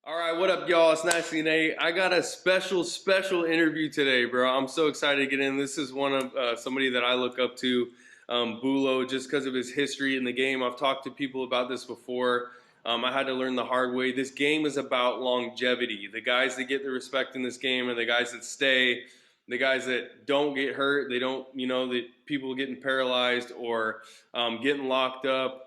All right, what up, y'all? It's Nasty Nate. I got a special interview today, bro. I'm so excited to get in. This is one of somebody that I look up to, Bullo, just because of his history in the game. I've talked to people about this before. I had to learn the hard way. This game is about longevity. The guys that get the respect in this game are the guys that stay. The guys that don't get hurt, they don't, the people getting paralyzed or getting locked up,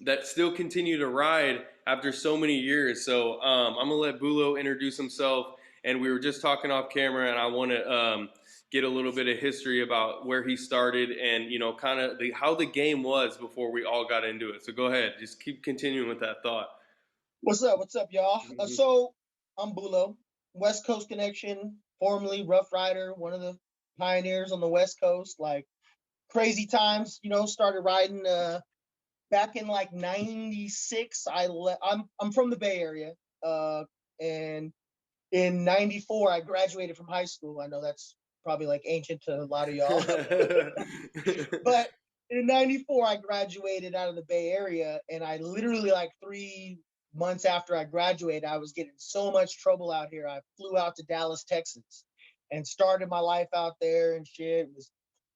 that still continue to ride after so many years. So I'm gonna let Bullo introduce himself. And we were just talking off camera, and I want to get a little bit of history about where he started and kind of how the game was before we all got into it. So go ahead, just keep continuing with that thought. What's up? What's up, y'all? So I'm Bullo, West Coast Connection, formerly Rough Rider, one of the pioneers on the West Coast. Like crazy times, started riding back in like '96. I'm from the Bay Area, and in '94 I graduated from high school. I know that's probably like ancient to a lot of y'all, but in '94 I graduated out of the Bay Area, and I literally like 3 months after I graduated, I was getting so much trouble out here. I flew out to Dallas, Texas, and started my life out there and shit.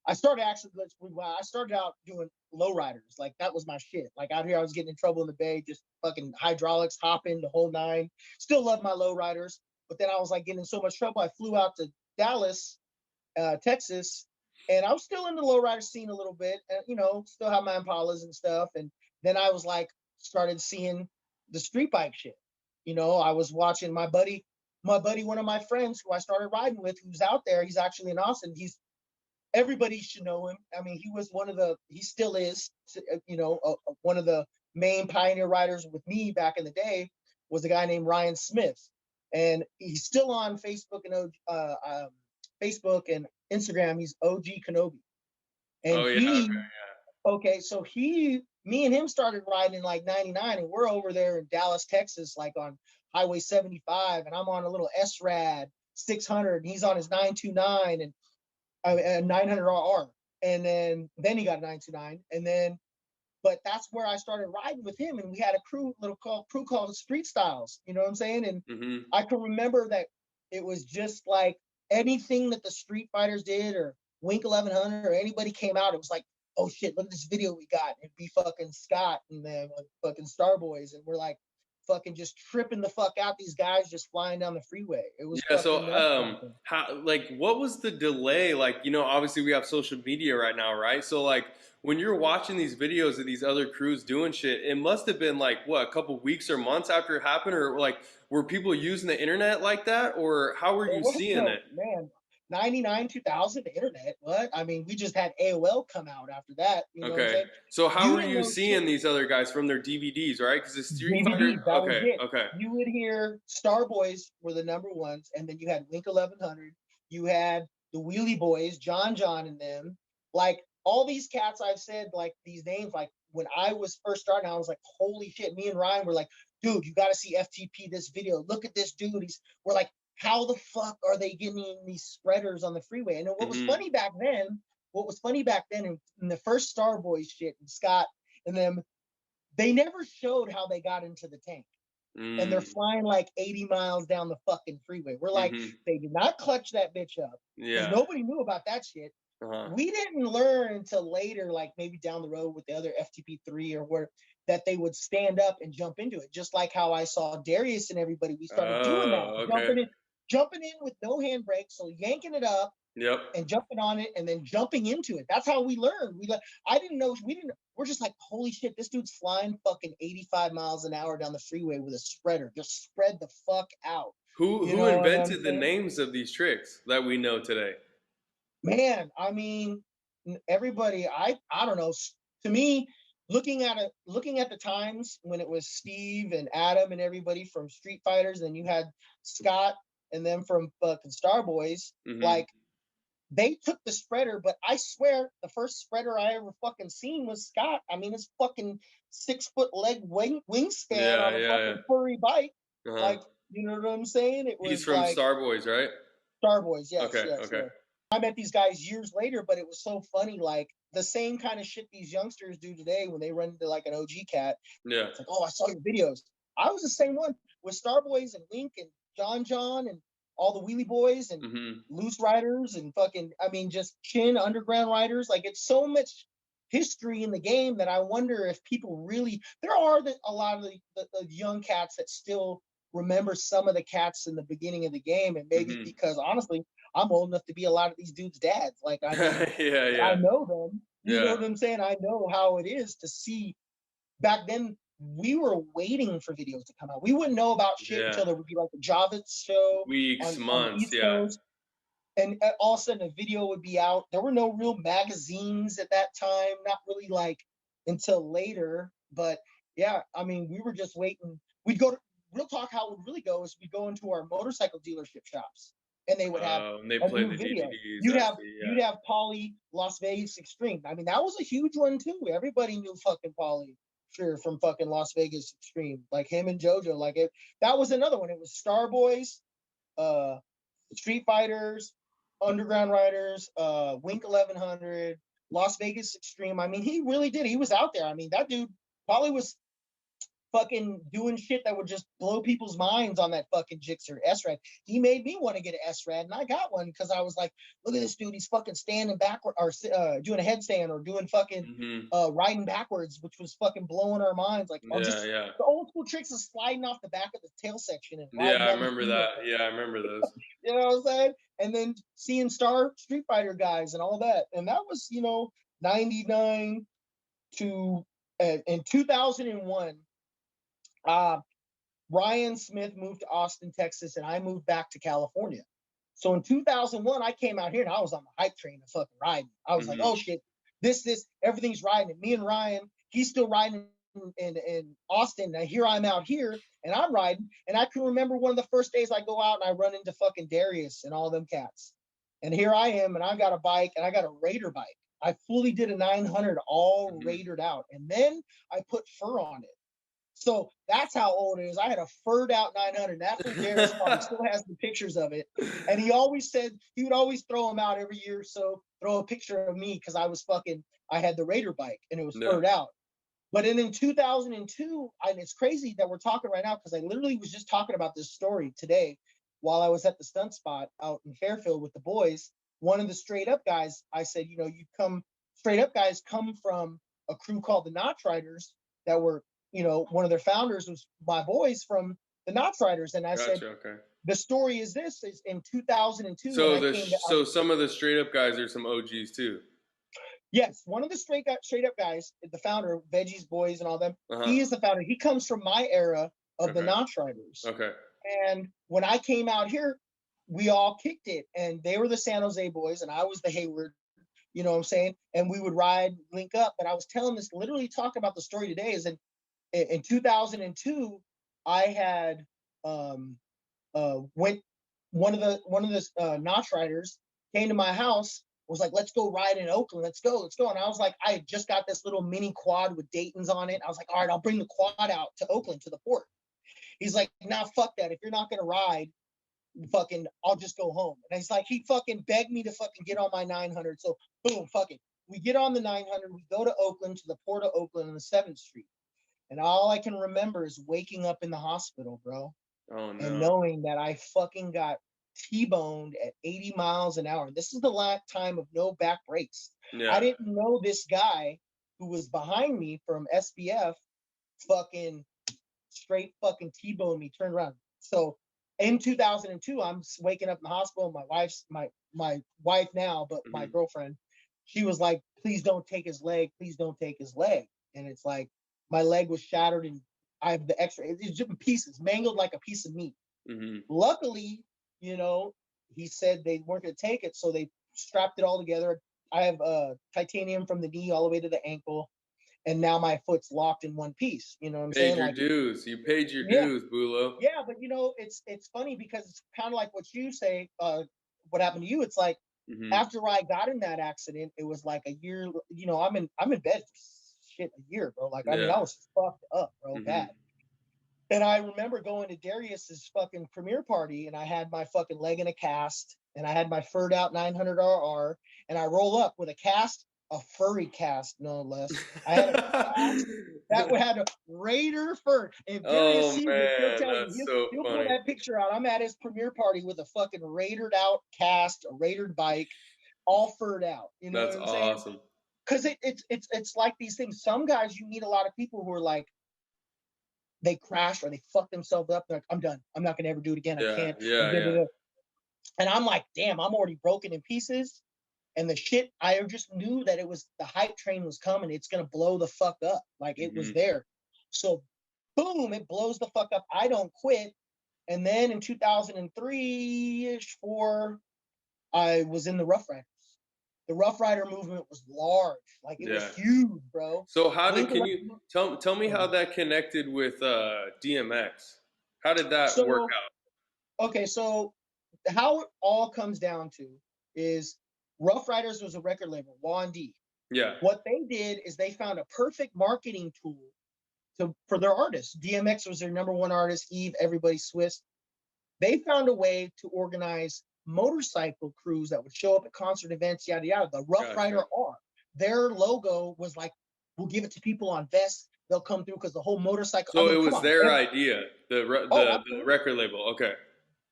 I started out doing lowriders. Like that was my shit. Like out here, I was getting in trouble in the Bay, just fucking hydraulics, hopping the whole nine. Still love my lowriders, but then I was like getting in so much trouble. I flew out to Dallas, Texas, and I was still in the lowrider scene a little bit, and still have my Impalas and stuff. And then I was like, started seeing the street bike shit. I was watching my buddy, one of my friends who I started riding with, who's out there. He's actually in Austin. Everybody should know him. I mean, he still is, one of the main pioneer riders with me back in the day was a guy named Ryan Smith. And he's still on Facebook and Instagram. He's OG Kenobi. And so me and him started riding in like '99, and we're over there in Dallas, Texas, like on Highway 75, and I'm on a little SRAD 600, and he's on his 929 and a 900RR, and then he got a 929, but that's where I started riding with him, and we had a crew called Street Styles, you know what I'm saying? And I can remember that it was just like anything that the Street Fighters did or Wink 1100 or anybody came out, it was like, oh shit, look at this video we got. It'd be fucking Scott and then fucking Starboys, and we're like fucking just tripping the fuck out. These guys just flying down the freeway. It was what was the delay? Like, obviously we have social media right now, right? So like when you're watching these videos of these other crews doing shit, it must have been like what, a couple weeks or months after it happened, or like were people using the internet like that, or how were you seeing it? Man, 99, 2000, the internet. What? I mean, we just had AOL come out after that. You know what I'm saying? So how were you seeing these other guys from their DVDs, right? Because the Street Fighter. That was it. You would hear Starboys were the number ones, and then you had Wink 1100. You had the Wheelie Boys, John and them. Like all these cats, I've said like these names. Like when I was first starting, I was like, holy shit. Me and Ryan were like, dude, you got to see FTP this video. Look at this dude. We're like, how the fuck are they getting these spreaders on the freeway? And what was funny back then, in the first Starboy shit and Scott and them, they never showed how they got into the tank. And they're flying like 80 miles down the fucking freeway. We're like, they did not clutch that bitch up. Yeah. Nobody knew about that shit. We didn't learn until later, like maybe down the road with the other FTP3 or where, that they would stand up and jump into it. Just like how I saw Darius and everybody, we started doing that. Jumping in with no handbrake, so yanking it up, and jumping on it, and then jumping into it. That's how we learned. We're just like, holy shit, this dude's flying fucking 85 miles an hour down the freeway with a spreader. Just spread the fuck out. Who invented the names of these tricks that we know today? Man, I mean, everybody. I don't know. To me, looking at the times when it was Steve and Adam and everybody from Street Fighters, and you had Scott and then from fucking Starboys, like they took the spreader, but I swear the first spreader I ever fucking seen was Scott. I mean, it's fucking 6 foot leg wingspan on a fucking furry bike. Like, you know what I'm saying? It was. He's from like, Starboys, right? Starboys, yes. Okay. I met these guys years later, but it was so funny. Like the same kind of shit these youngsters do today when they run into like an OG cat. Yeah. It's like, oh, I saw your videos. I was the same one. with Starboys and Link and John and all the Wheelie Boys and Loose Riders and fucking, I mean, just Chin Underground Riders. Like, it's so much history in the game that I wonder if people really, there are a lot of the young cats that still remember some of the cats in the beginning of the game, and maybe because honestly, I'm old enough to be a lot of these dudes' dads. Like, I mean, I know them. You know what I'm saying? I know how it is to see. Back then, we were waiting for videos to come out. We wouldn't know about shit until there would be like a Javits show weeks, months, on the East Coast. And all of a sudden a video would be out. There were no real magazines at that time, not really like until later. But yeah, I mean, we were just waiting. We'd go to real talk. How it would really go is we'd go into our motorcycle dealership shops, and they would have and they a play new the video. DVDs. You'd have Pauly Las Vegas Extreme. I mean, that was a huge one too. Everybody knew fucking Pauly. Sure, from fucking Las Vegas Extreme, like him and JoJo. Like that was another one. It was Starboys, Street Fighters, Underground Riders, Wink 1100, Las Vegas Extreme. I mean, he really did. He was out there. I mean, that dude probably was fucking doing shit that would just blow people's minds on that fucking Gixxer S-Rad. He made me want to get an S-Rad, and I got one because I was like, look at this dude. He's fucking standing backward or doing a headstand or doing fucking riding backwards, which was fucking blowing our minds. Like, the old school tricks of sliding off the back of the tail section. And I remember that. Yeah, I remember those. You know what I'm saying? And then seeing Street Fighter guys and all that. And that was, 99 to, in 2001, Ryan Smith moved to Austin, Texas, and I moved back to California. So in 2001, I came out here and I was on the hype train of fucking riding. I was like, oh shit, this, everything's riding. And me and Ryan, he's still riding in Austin. Now here I'm out here and I'm riding. And I can remember one of the first days I go out and I run into fucking Darius and all them cats. And here I am, and I got a bike, and I got a Raider bike. I fully did a 900 all Raidered out. And then I put fur on it. So that's how old it is. I had a furred out 900. That's what Darius probably still has the pictures of it. And he always said he would always throw them out every year or so, throw a picture of me because I had the Raider bike and it was furred out. But in 2002, and it's crazy that we're talking right now because I literally was just talking about this story today while I was at the stunt spot out in Fairfield with the boys. One of the straight up guys, I said, straight up guys come from a crew called the Notch Riders that were, one of their founders was my boys from the Notch Riders. And I said, the story is this, is in 2002. So some of the straight up guys are some OGs too. Yes. One of the straight up guys, the founder, Veggies Boys and all them, he is the founder. He comes from my era of the Notch Riders. Okay. And when I came out here, we all kicked it, and they were the San Jose boys and I was the Hayward, you know what I'm saying? And we would link up. But I was telling this, literally talking about the story today is in 2002, I had one of the Notch Riders came to my house, was like, let's go ride in Oakland. Let's go. And I was like, I had just got this little mini quad with Dayton's on it. I was like, all right, I'll bring the quad out to Oakland to the port. He's like, nah, fuck that. If you're not going to ride, fucking, I'll just go home. And he's like, he fucking begged me to fucking get on my 900. So boom, fucking, we get on the 900. We go to Oakland, to the port of Oakland on the 7th Street. And all I can remember is waking up in the hospital, bro. Oh, no. And knowing that I fucking got T-boned at 80 miles an hour. This is the last time of no back brakes. Yeah. I didn't know this guy who was behind me from SBF fucking straight fucking T-boned me, turned around. So in 2002, I'm waking up in the hospital. My wife now, but my girlfriend, she was like, please don't take his leg. Please don't take his leg. And it's like, my leg was shattered and I have the X-ray. It's just pieces, mangled like a piece of meat. Luckily, he said they weren't going to take it, so they strapped it all together. I have titanium from the knee all the way to the ankle, and now my foot's locked in one piece. You know what I'm saying? Paid your dues. You paid your dues, Bullo. Yeah, but it's funny because it's kind of like what you say. What happened to you? It's like after I got in that accident, it was like a year. I'm in bed for shit a year, bro. Like I mean, I was fucked up, bro, bad. And I remember going to Darius's fucking premiere party, and I had my fucking leg in a cast, and I had my furred out 900RR, and I roll up with a cast a furry cast, no less. I had a cast that had a Raider fur. If Darius Oh sees it, he'll man, tell you. that's so He'll pull funny. that picture out. I'm at his premiere party with a fucking Raidered out cast, a Raidered bike, all furred out. You know That's what I'm saying? awesome. Because it's like these things. Some guys, you meet a lot of people who are like, they crash or they fuck themselves up. They're like, I'm done. I'm not gonna ever do it again. I Yeah, can't. yeah, yeah. And I'm like, damn, I'm already broken in pieces. And the shit, I just knew that it was the hype train was coming. It's gonna blow the fuck up. Like it was there. So boom, it blows the fuck up. I don't quit. And then in 2003-ish, 4, I was in the Rough Riders. The Rough Rider movement was large. Like it was Yeah. huge, bro. So can Lincoln, you tell me how that connected with DMX? How did that work so out? okay, so how it all comes down to is Rough Riders was a record label, Juan D. Yeah. What they did is they found a perfect marketing tool for their artists. DMX was their number one artist, Eve, everybody Swiss. They found a way to organize motorcycle crews that would show up at concert events, yada yada. The Rough Rider R. Their logo was like, we'll give it to people on vests. They'll come through because the whole motorcycle. So it was their idea, the record label. Okay.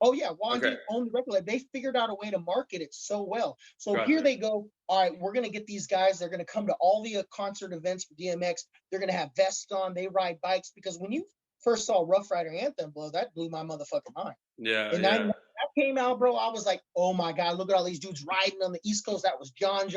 Oh yeah, Okay. Wandy owned the record label. They figured out a way to market it so well. So Gotcha. here they go. All right, we're gonna get these guys. They're gonna come to all the concert events for DMX. They're gonna have vests on. They ride bikes because when you first saw Rough Rider Anthem, bro, that blew my motherfucking mind. Yeah, In 99, that came out, bro. I was like, oh my god, look at all these dudes riding on the East Coast. That was John,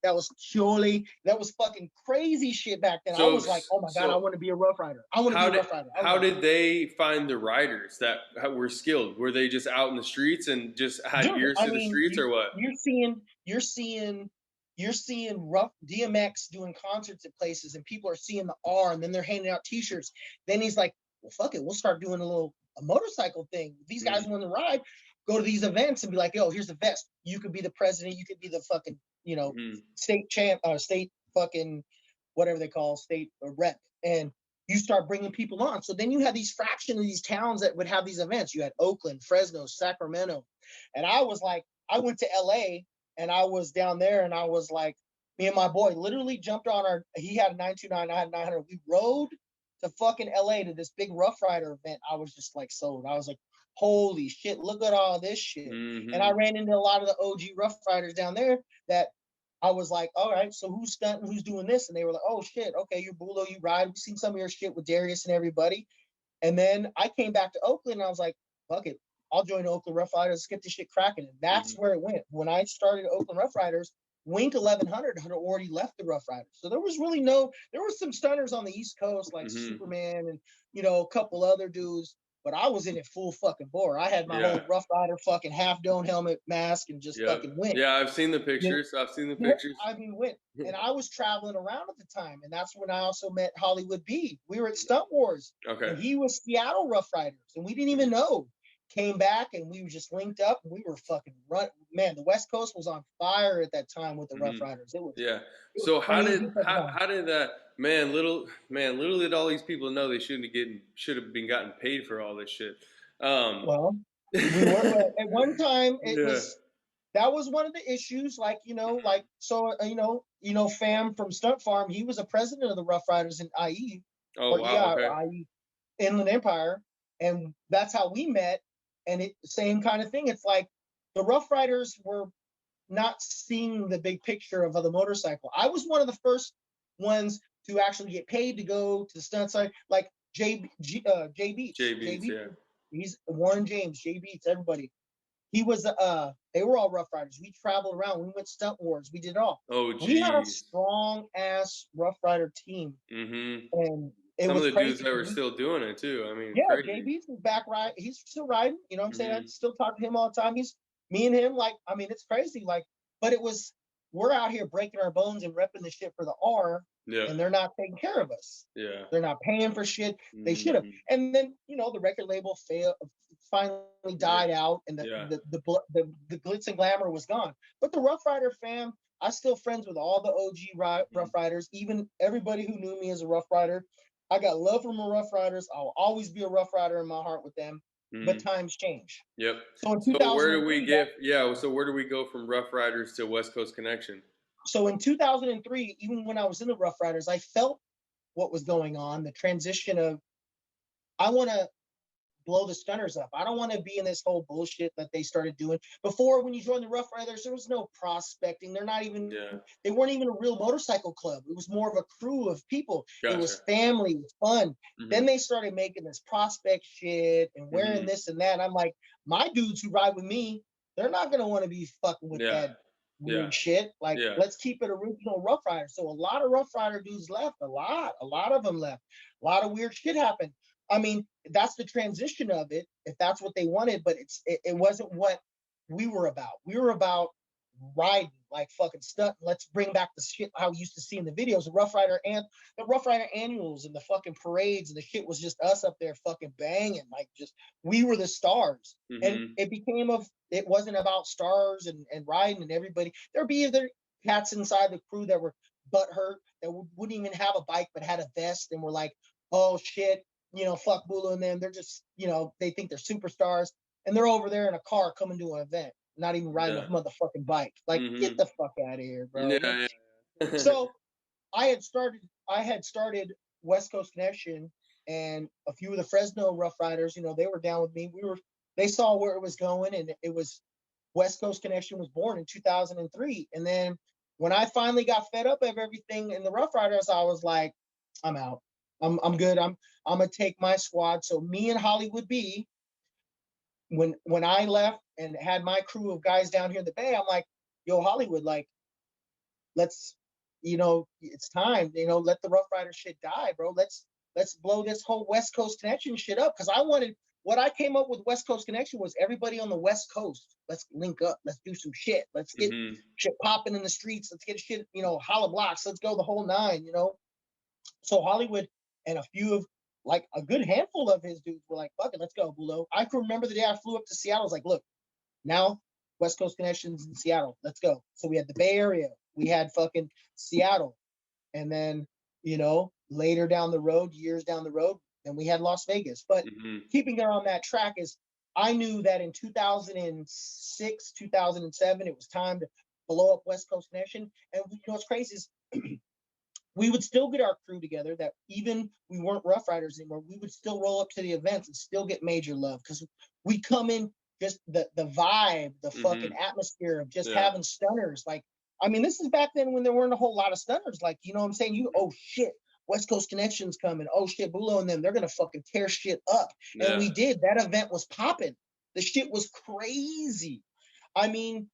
that was Choli, that was fucking crazy shit back then. I was like, oh my god, I want to be a Rough Rider. I want to be a Rough Rider. How did they find the riders that were skilled? Were they just out in the streets and just had ears to the streets, or what? You're seeing rough DMX doing concerts at places, and people are seeing the R, and then they're handing out T-shirts. Then he's like, well, fuck it, we'll start doing a motorcycle thing. These guys want to ride, go to these events and be like, yo, here's the vest. You could be the president. You could be the fucking, state champ, state fucking, whatever they call state rep. And you start bringing people on. So then you had these fraction of these towns that would have these events. You had Oakland, Fresno, Sacramento. And I was like, I went to LA and I was down there and I was like, me and my boy literally jumped on he had a 929, I had 900. We rode to fucking LA to this big Rough Rider event. I was just like sold. I was like, holy shit, look at all this shit. And I ran into a lot of the OG Rough Riders down there that I was like, all right, so who's stunting, who's doing this? And they were like, oh shit, okay, you're Bullo, you ride. We've seen some of your shit with Darius and everybody. And then I came back to Oakland and I was like, fuck it, I'll join Oakland Rough Riders, let's get this shit cracking. And that's where it went. When I started Oakland Rough Riders, Wink 1100 had already left the Rough Riders. So there was really there were some stunners on the East Coast like Superman and, a couple other dudes. But I was in it full fucking bore. I had my whole Rough Rider fucking half dome helmet mask and just fucking went. Yeah, I've seen the pictures. I mean, went. And I was traveling around at the time. And that's when I also met Hollywood B. We were at Stunt Wars. Okay. And he was Seattle Rough Riders. And we didn't even know. Came back and we were just linked up. And we were fucking man, the West Coast was on fire at that time with the Rough Riders. It was. So how did that little did all these people know they should have been gotten paid for all this shit? Well, we were at one time. That was one of the issues. Fam from Stunt Farm, he was a president of the Rough Riders in IE. Oh wow, okay. IE, Inland Empire, and that's how we met. And same kind of thing. It's like the Rough Riders were not seeing the big picture of the motorcycle. I was one of the first ones to actually get paid to go to the stunt side, like Jay Beats. Yeah. He's Warren James, Jay Beats, everybody. He was they were all Rough Riders. We traveled around. We went Stunt Wars. We did it all. Oh, geez. We had a strong ass Rough Rider team. And some of the dudes that were still doing it too. I mean, yeah, Jay Beats was back riding. He's still riding. You know what I'm saying? I still talk to him all the time. Me and him, it's crazy. But we're out here breaking our bones and repping the shit for the R. Yeah. And they're not taking care of us. Yeah. They're not paying for shit. They should have. And then, the record label finally died out and the glitz and glamour was gone. But the Rough Rider fam, I'm still friends with all the OG Rough Riders, even everybody who knew me as a Rough Rider. I got love from the Rough Riders. I'll always be a Rough Rider in my heart with them. But times change. Yep. So where do we go from Rough Riders to West Coast Connection? So in 2003, even when I was in the Rough Riders, I felt what was going on, the transition of, I want to blow the stunners up. I don't want to be in this whole bullshit that they started doing. Before, when you joined the Rough Riders, there was no prospecting. They weren't even a real motorcycle club. It was more of a crew of people. It Gotcha. was family, it was fun. Mhm. Then they started making this prospect shit and wearing this and that. I'm like, my dudes who ride with me, they're not going to want to be fucking with that weird shit. Like, let's keep it original Rough Rider. So a lot of Rough Rider dudes left. A lot of them left. A lot of weird shit happened. I mean, that's the transition of it, if that's what they wanted, but it wasn't what we were about. We were about riding, like fucking stuff. Let's bring back the shit how we used to see in the videos, the Rough Rider annuals and the fucking parades, and the shit was just us up there fucking banging, like just we were the stars. And it wasn't about stars and riding and everybody. There'd be other cats inside the crew that were butthurt that wouldn't even have a bike but had a vest and were like, oh shit, fuck Bullo and them. They're just, they think they're superstars, and they're over there in a car coming to an event, not even riding a motherfucking bike. Like, get the fuck out of here, bro. So I had started West Coast Connection, and a few of the Fresno Rough Riders, they were down with me. They saw where it was going, and it was West Coast Connection was born in 2003. And then when I finally got fed up of everything in the Rough Riders, I was like, I'm out. I'm good. I'm gonna take my squad. So me and Hollywood B, when I left and had my crew of guys down here in the Bay, I'm like, yo, Hollywood, like, let's, it's time, let the Rough Rider shit die, bro. Let's blow this whole West Coast Connection shit up. Cause what I came up with West Coast Connection was everybody on the West Coast. Let's link up. Let's do some shit. Let's get shit popping in the streets. Let's get shit, holla blocks. Let's go the whole nine, So Hollywood and a few of, like, a good handful of his dudes were like, fuck it, let's go, Bullo. I can remember the day I flew up to Seattle. I was like, look, now West Coast Connections in Seattle. Let's go. So we had the Bay Area. We had fucking Seattle. And then, later down the road, years down the road, then we had Las Vegas. But keeping it on that track is, I knew that in 2006, 2007, it was time to blow up West Coast Connection. And what's crazy is we would still get our crew together, that even we weren't Rough Riders anymore, we would still roll up to the events and still get major love, because we come in just the vibe, the fucking atmosphere of just having stunners. Like, I mean, this is back then when there weren't a whole lot of stunners. Like, you know what I'm saying? Oh shit, West Coast Connection's coming. Oh shit, Bullo and them, they're gonna fucking tear shit up. And we did. That event was popping. The shit was crazy. I mean,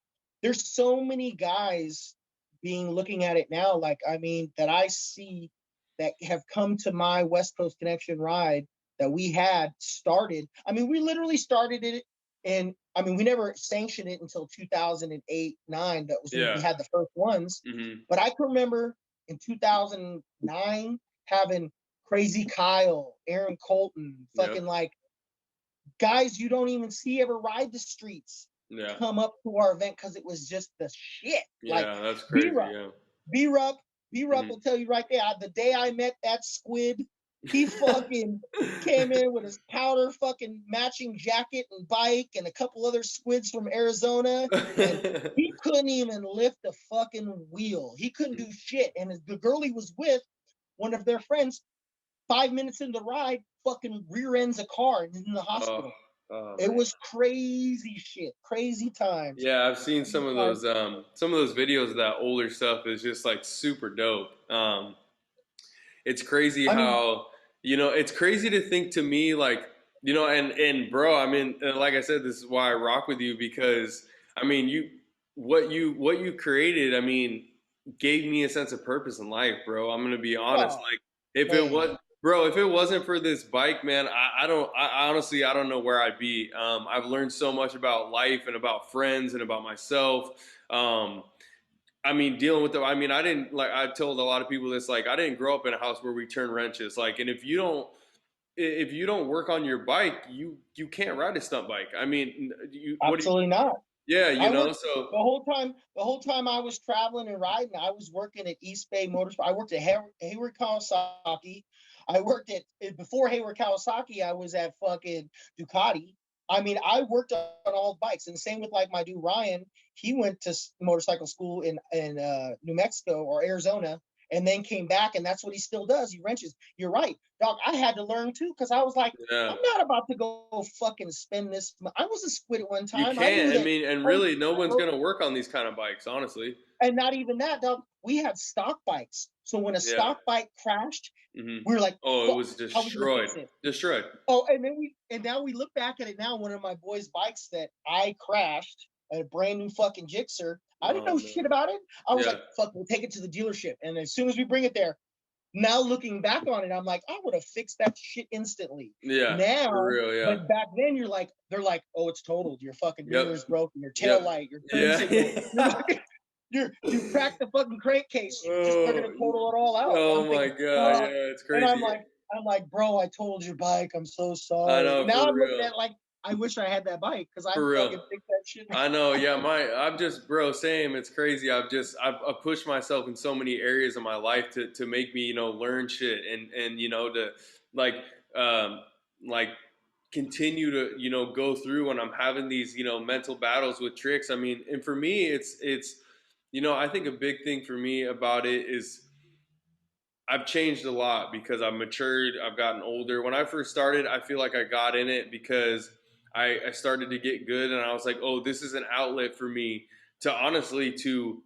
there's so many guys looking at it now, like, I mean, that I see that have come to my West Coast Connection ride that we had started. I mean, we literally started it, and I mean, we never sanctioned it until 2008, 9. That was when we had the first ones. But I can remember in 2009 having Crazy Kyle, Aaron Colton, fucking like guys you don't even see ever ride the streets come up to our event, because it was just the shit. Like, that's crazy. B-Rup will tell you right there. The day I met that squid, he fucking came in with his powder fucking matching jacket and bike and a couple other squids from Arizona, and he couldn't even lift a fucking wheel. He couldn't do shit. And the girl he was with, one of their friends, 5 minutes into the ride, fucking rear ends a car and is in the hospital. It was crazy shit, crazy times. Yeah, I've seen some of those videos of that older stuff. Is just like super dope. It's crazy how, it's crazy to think, to me, like, and bro, I mean, like I said, this is why I rock with you, because I mean, what you created, I mean, gave me a sense of purpose in life, bro. I'm gonna be honest. Like, if it wasn't for this bike, man, I honestly, I don't know where I'd be. I've learned so much about life and about friends and about myself. I mean, dealing with I didn't, like, I told a lot of people this, like, I didn't grow up in a house where we turn wrenches. Like, and if you don't work on your bike, you can't ride a stunt bike. I mean, absolutely not. Yeah, so the whole time I was traveling and riding, I was working at East Bay Motorsport. I worked at Hayward Kawasaki. Before Hayward Kawasaki, I was at fucking Ducati. I mean, I worked on all bikes, and same with like my dude Ryan. He went to motorcycle school in New Mexico or Arizona, and then came back, and that's what he still does. He wrenches. You're right, dog. I had to learn too because I was like, Yeah. I'm not about to go fucking spend this. I was a squid at one You time. I knew can't. I that. mean, and Oh, really, no one's gonna work on these kind of bikes, honestly. and not even that, dog. We had stock bikes, so when a Yeah. stock bike crashed, Hmm. we were like, Oh, it "Fuck, was how are we gonna destroyed. fix it?" Destroyed. Oh, and now we look back at it now. One of my boys' bikes that I crashed, a brand new fucking Gixxer. I didn't Oh know no. shit about it. I was Yeah. like, "Fuck, we'll take it to the dealership." And as soon as we bring it there, now looking back on it, I'm like, I would have fixed that shit instantly. Yeah. For Now, real. Yeah. but back then, they're like, "Oh, it's totaled. Your fucking Yep. mirror is broken. Your tail Yep. light, your turn signal. You're Yeah. like, you cracked the fucking crankcase. They're gonna Oh. total it all out." Oh I'm my thinking, God. fuck. Yeah. It's And crazy. I'm like, bro, I told your bike. I'm so I sorry. know. Now For I'm looking real. at it like, I wish I had that bike because I'd For real. fucking fix that shit. I know, yeah. I'm just, bro. Same. It's crazy. I've pushed myself in so many areas of my life to make me, learn shit and to like, um, like continue to, go through when I'm having these, mental battles with tricks. I mean, and for me, it's, I think a big thing for me about it is I've changed a lot because I've matured. I've gotten older. When I first started, I feel like I got in it because I started to get good, and I was like, "Oh, this is an outlet for me to honestly to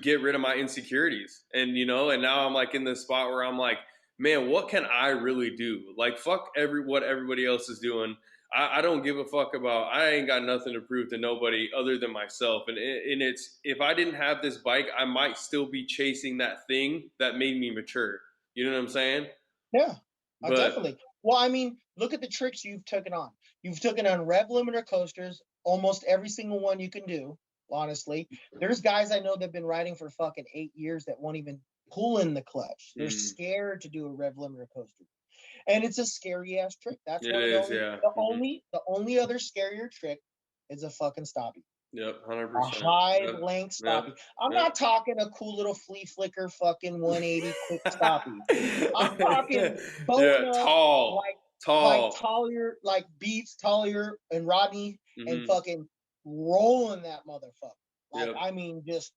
get rid of my insecurities." And now I'm like in this spot where I'm like, "Man, what can I really do? Like, fuck what everybody else is doing. I don't give a fuck about. I ain't got nothing to prove to nobody other than myself. And it's if I didn't have this bike, I might still be chasing that thing that made me mature. You know what I'm saying? Yeah, I But definitely. Well, I mean, look at the tricks you've taken on. You've taken on rev limiter coasters, almost every single one you can do. Honestly, there's guys I know that've been riding for fucking 8 years that won't even pull in the clutch. They're mm, scared to do a rev limiter coaster, and it's a scary ass trick. That's it one of the is, only yeah. the Hmm. only the only other scarier trick is a fucking stoppie. Yep, hundred A percent. high Yep, length yep, stoppie. I'm yep. not talking a cool little flea flicker fucking 180 quick stoppie. I'm talking bone Yeah, up tall, like tall. Talia, like Beats, Talia and Rodney and Hmm. fucking rolling that motherfucker. Like, Yep, I mean, just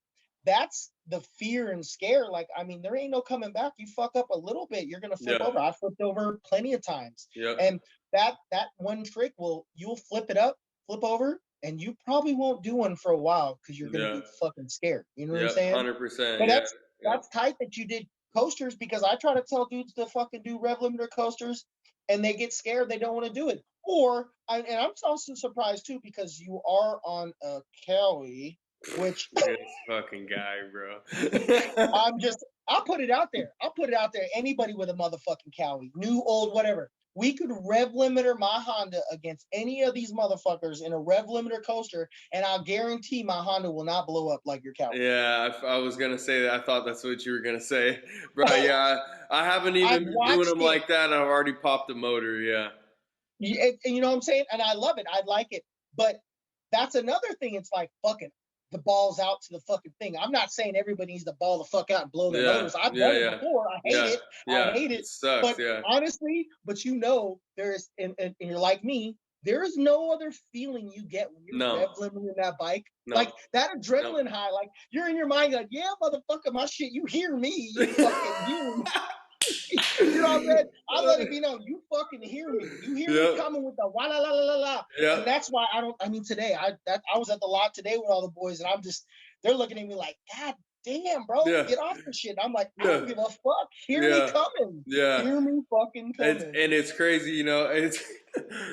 that's the fear and scare. Like, I mean, there ain't no coming back. You fuck up a little bit, you're gonna flip yeah, over. I flipped over plenty of times. yep, And that one trick you'll flip it up, flip over, and you probably won't do one for a while because you're gonna yeah, be fucking scared. You know what I'm yep, saying? 100%. But Yeah, yep. that's tight that you did coasters because I try to tell dudes to fucking do rev limiter coasters and they get scared, they don't want to do it. And I'm also surprised too because you are on a Kelly, which This fucking guy, bro. I'll put it out there. I'll put it out there. Anybody with a motherfucking Cowie, new, old, whatever. We could rev limiter my Honda against any of these motherfuckers in a rev limiter coaster, and I'll guarantee my Honda will not blow up like your Cowie. Yeah, I was gonna say that. I thought that's what you were gonna say, bro. Yeah, I haven't I've even been doing watched them it. like that, and I've already popped the motor. Yeah, And you know what I'm saying? And I love it. I like it. But that's another thing. It's like fucking the ball's out to the fucking thing. I'm not saying everybody needs to ball the fuck out and blow their yeah, motors. I've yeah, done it yeah, before. I hate yeah, it. I yeah. hate It it. sucks. But Yeah, honestly, there's and you're like me, there is no other feeling you get when you're no, rev limiting that bike. no, Like that no. adrenaline high, like you're in your mind like, yeah, motherfucker, my shit, you hear me. You fucking hear me. You know what I'm saying? I let it be known. You fucking hear me. You hear me Yep, coming with the wa la la la la la. And yep, that's why I don't. I mean, today I was at the lot today with all the boys, and they're looking at me like, God damn, bro, yeah, get off the shit. I'm like, I yeah, don't give a fuck. Hear me yeah, coming. yeah. Hear me fucking coming. It's crazy, it's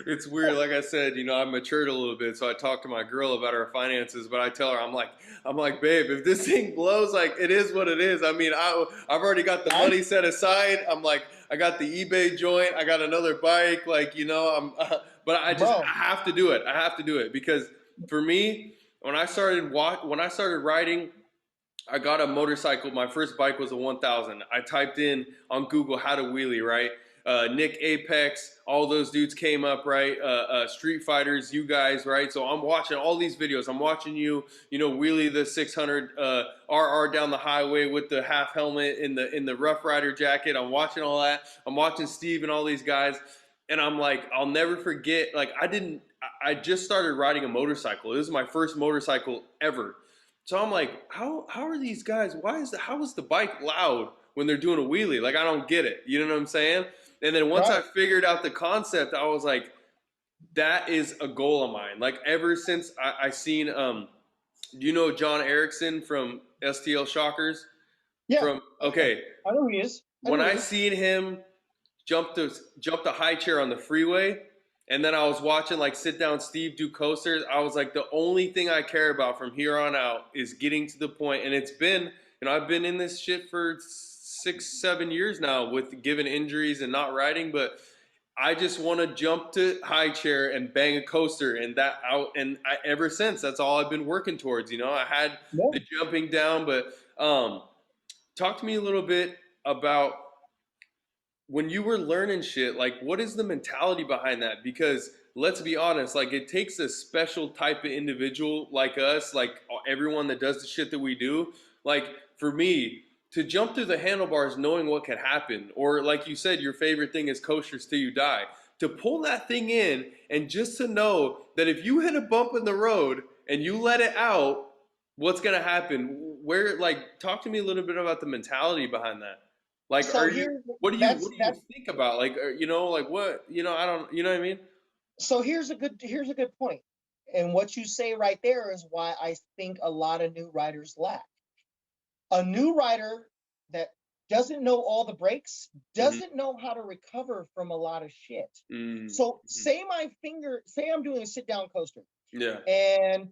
it's weird. Like I said, I matured a little bit, so I talk to my girl about our finances. But I tell her, I'm like, babe, if this thing blows, like it is what it is. I mean, I've already got the Right, money set aside. I'm like, I got the eBay joint. I got another bike. Like but I bro. have to do it. I have to do it because for me, when I started riding. I got a motorcycle. My first bike was a 1000. I typed in on Google how to wheelie, right? Nick Apex, all those dudes came up, right? Street Fighters, you guys, right? So I'm watching all these videos. I'm watching wheelie the 600 RR down the highway with the half helmet in the Rough Rider jacket. I'm watching all that. I'm watching Steve and all these guys. and I'm like, I'll never forget. Like I just started riding a motorcycle. It was my first motorcycle ever. So I'm like, how are these guys? How is the bike loud when they're doing a wheelie? Like I don't get it. You know what I'm saying? And then once I Right. figured out the concept, I was like, that is a goal of mine. Like ever since I seen do you know John Erickson from STL Shockers? Yeah. From Oh yeah. okay, I know who he is. I know when who he I is. seen him jump the high chair on the freeway, and then I was watching like sit down Steve do coasters. I was like, the only thing I care about from here on out is getting to the point. And it's been, I've been in this shit for 6, 7 years now with given injuries and not riding, but I just want to jump to high chair and bang a coaster and that out. And ever since, that's all I've been working towards. I had Yeah. the jumping down, but talk to me a little bit about when you were learning shit, like what is the mentality behind that? Because let's be honest, like it takes a special type of individual like us, like everyone that does the shit that we do. Like for me, to jump through the handlebars knowing what could happen, or like you said, your favorite thing is coasters till you die. To pull that thing in and just to know that if you hit a bump in the road and you let it out, what's gonna happen? Where like talk to me a little bit about the mentality behind that. Like, So are you? here, What do you that's think about? Like, like what? I don't. You know what I mean? so here's a good point. And what you say right there is why I think a lot of new riders lack. A new rider that doesn't know all the breaks, Mm-hmm. doesn't know how to recover from a lot of shit. Mm-hmm. So say I'm doing a sit down coaster Yeah. and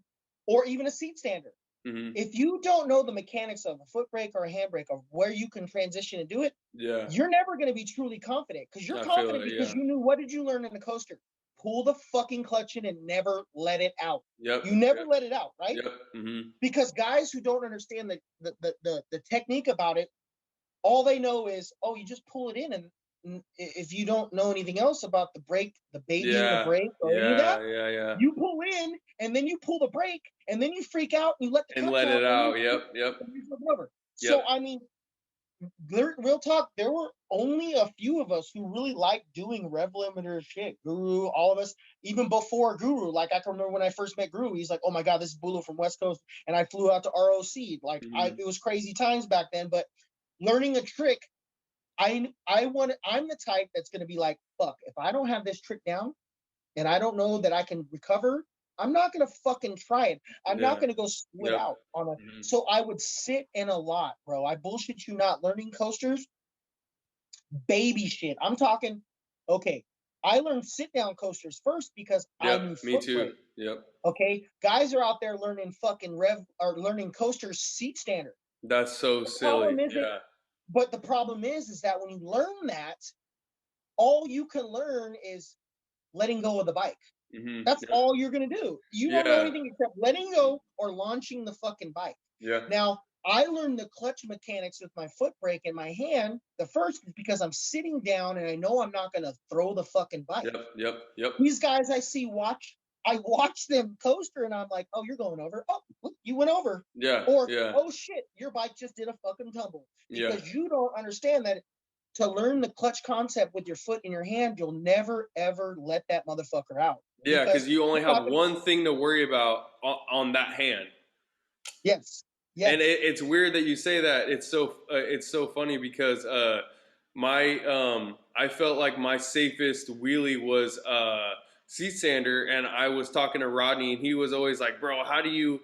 or even a seat stander. Mm-hmm. If you don't know the mechanics of a foot brake or a handbrake of where you can transition and do it, Yeah. you're never going to be truly confident because you're I feel confident it. because Yeah. you knew what did you learn in the coaster? Pull the fucking clutch in and never let it out. Yep. You never Yep. let it out, right? Yep. Mm-hmm. Because guys who don't understand the technique about it, all they know is, oh, you just pull it in, and if you don't know anything else about the brake, the babying the Yeah. brake or any of Yeah. that, Yeah. Yeah. you pull in and then you pull the brake and then you freak out and you let the And clutch let it out and out. Yep. Yep. you flip over. Yep. So I mean, real talk, there were only a few of us who really liked doing rev limiter shit. Guru, all of us, even before Guru. Like I can remember when I first met Guru, he's like, "Oh my god, this is Bullo from West Coast," and I flew out to ROC. Like Mm-hmm. it was crazy times back then. But learning a trick, I'm the type that's gonna be like, "Fuck, if I don't have this trick down and I don't know that I can recover." I'm not gonna fucking try it. I'm not Yeah. gonna go split Yep. out on a. Mm-hmm. So I would sit in a lot, bro. I bullshit you not. Learning coasters, baby shit. I'm talking, okay, I learned sit down coasters first because I Yep. knew Me foot too. brake. Yep. Okay, guys are out there learning fucking rev or learning coasters seat standard. That's so The silly. problem isn't, Yeah. but the problem is that when you learn that, all you can learn is letting go of the bike. Mm-hmm. That's Yep. all you're gonna do. You don't know Yeah. anything except letting go or launching the fucking bike. Yeah. Now, I learned the clutch mechanics with my foot brake in my hand. The first is because I'm sitting down and I know I'm not gonna throw the fucking bike. Yep. Yep. Yep. These guys I watch them coaster and I'm like, oh, you're going over. Oh, look, you went over. Yeah. Or, Yeah. oh shit, your bike just did a fucking tumble. Yeah. Because you don't understand that to learn the clutch concept with your foot in your hand, you'll never ever let that motherfucker out. Yeah, because Because you only you're not have gonna, one thing to worry about on that hand. yes, And yes. it's weird that you say that. It's so funny because my I felt like my safest wheelie was seat sander, and I was talking to Rodney, and he was always like, "Bro, how do you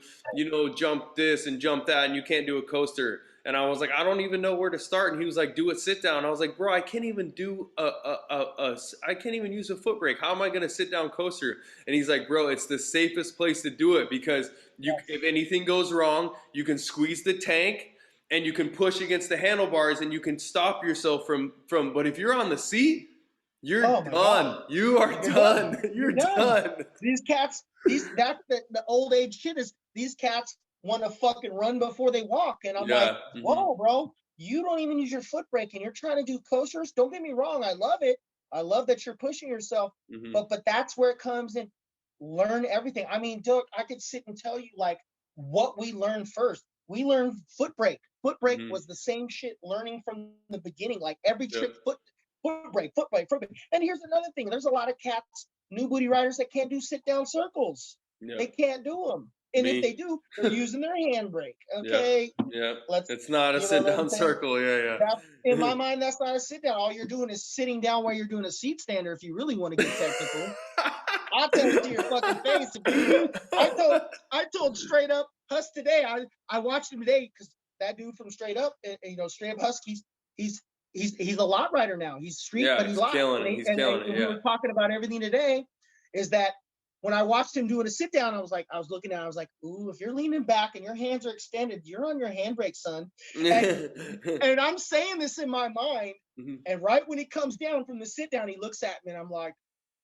jump this and jump that, and you can't do a coaster?" And I was like, "I don't even know where to start." And he was like, "Do it sit down." I was like, "Bro, I can't even do I can't even use a foot brake. How am I gonna sit down coaster?" And he's like, "Bro, it's the safest place to do it because if anything goes wrong, you can squeeze the tank and you can push against the handlebars and you can stop yourself from. But if you're on the seat, you're Oh my god, done. You are you're done. done. You're You're done. done. These cats, that's the old age shit is these cats want to fucking run before they walk. And I'm like, Yeah. Mm-hmm. whoa, bro, you don't even use your foot brake and you're trying to do coasters. Don't get me wrong, I love it. I love that you're pushing yourself, Mm-hmm. but that's where it comes in. Learn everything. I mean, Doug, I could sit and tell you like what we learned first. We learned foot brake. Foot brake Mm-hmm. was the same shit learning from the beginning. Like every Yep. trick foot foot brake, foot brake, foot brake. And here's another thing: there's a lot of cats, new booty riders that can't do sit down circles. Yeah. They can't do them, and if they do, they're using their handbrake. Okay, yeah. let's. It's not a You know sit what I'm down saying? circle. Yeah. That's, in my mind, that's not a sit down. All you're doing is sitting down while you're doing a seat stander. If you really want to get technical, I'll tell it to your fucking face. If you do, I told straight up Husk today. I watched him today because that dude from Straight Up, you know, Straight Up Husk, he's a lot rider now. He's street, but he he's lot. killing it. He's killing it. We were talking about everything today. Is that when I watched him doing a sit down, I was looking at it, I was like, ooh, if you're leaning back and your hands are extended, you're on your handbrake, son. And I'm saying this in my mind, and right when he comes down from the sit down, he looks at me and I'm like,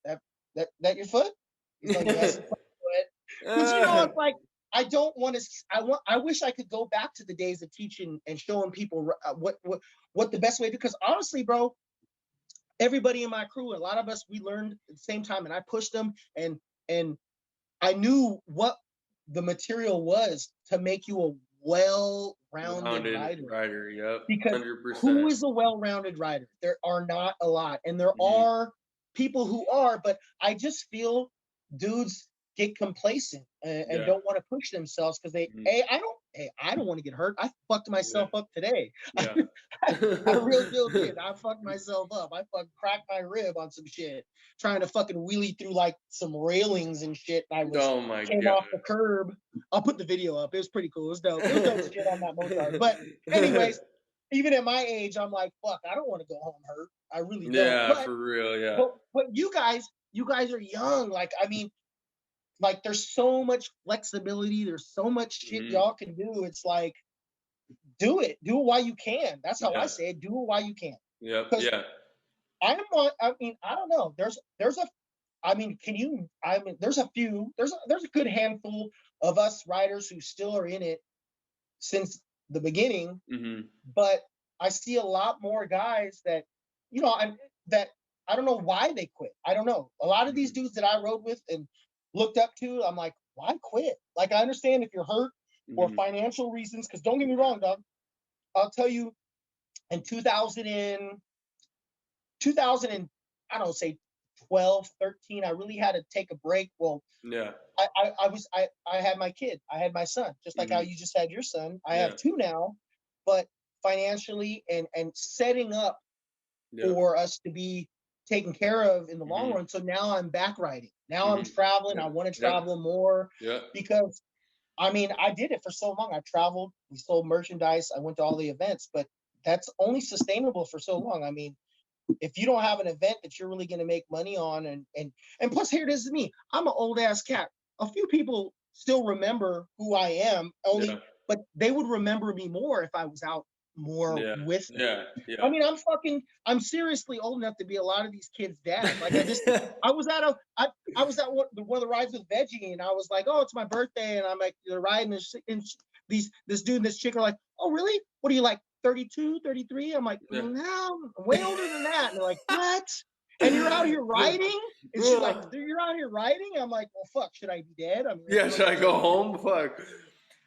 that your foot? He's like, yes, it's my foot. Because you know, it's like, I don't want to. I wish I could go back to the days of teaching and showing people what the best way to do. Because honestly, bro, everybody in my crew, a lot of us, we learned at the same time, and I pushed them, and I knew what the material was to make you a well-rounded rider. Yep. Because 100%. who is a well-rounded rider? There are not a lot, and there are people who are, but I just feel dudes get complacent and don't want to push themselves because they I don't want to get hurt. I fucked myself up today. I real deal did. I fucked myself up. I fucking cracked my rib on some shit trying to fucking wheelie through like some railings and shit. I was came off the curb. I'll put the video up. It was pretty cool. It was dope. It was dope shit on that motard. But anyways, even at my age, I'm like, fuck, I don't want to go home hurt. I really don't. Yeah, for real. Yeah. But you guys are young. Like, I mean, like there's so much flexibility. There's so much shit y'all can do. It's like, do it while you can. That's how I say it. Do it while you can. Yep. Yeah. I mean, I don't know. There's a few. There's a good handful of us riders who still are in it since the beginning. But I see a lot more guys that, you know, I don't know why they quit. I don't know. A lot of these dudes that I rode with and looked up to, I'm like, why quit? Like, I understand if you're hurt or financial reasons, because don't get me wrong, dog. I'll tell you, in 2000 and I don't say 12, 13, I really had to take a break. Well, I had my kid. I had my son, just like how you just had your son. I have two now, but financially and setting up for us to be taken care of in the long run. So now I'm back riding. Now I'm traveling. I want to travel more because, I mean, I did it for so long. I traveled. We sold merchandise. I went to all the events, but that's only sustainable for so long. I mean, if you don't have an event that you're really going to make money on, and plus here it is me. I'm an old ass cat. A few people still remember who I am, but they would remember me more if I was out more with them. I mean, I'm seriously old enough to be a lot of these kids' dad. Like I was at one of the rides with Veggie, and I was like, oh, it's my birthday, and I'm like, they're riding this dude and this chick are like, oh, really? What are you, like 32, 33? I'm like, no, I'm way older than that. And they're like, what? And you're out here riding? And she's like, you're out here riding? I'm like, well, fuck, should I be dead? I mean, should I go home? Fuck.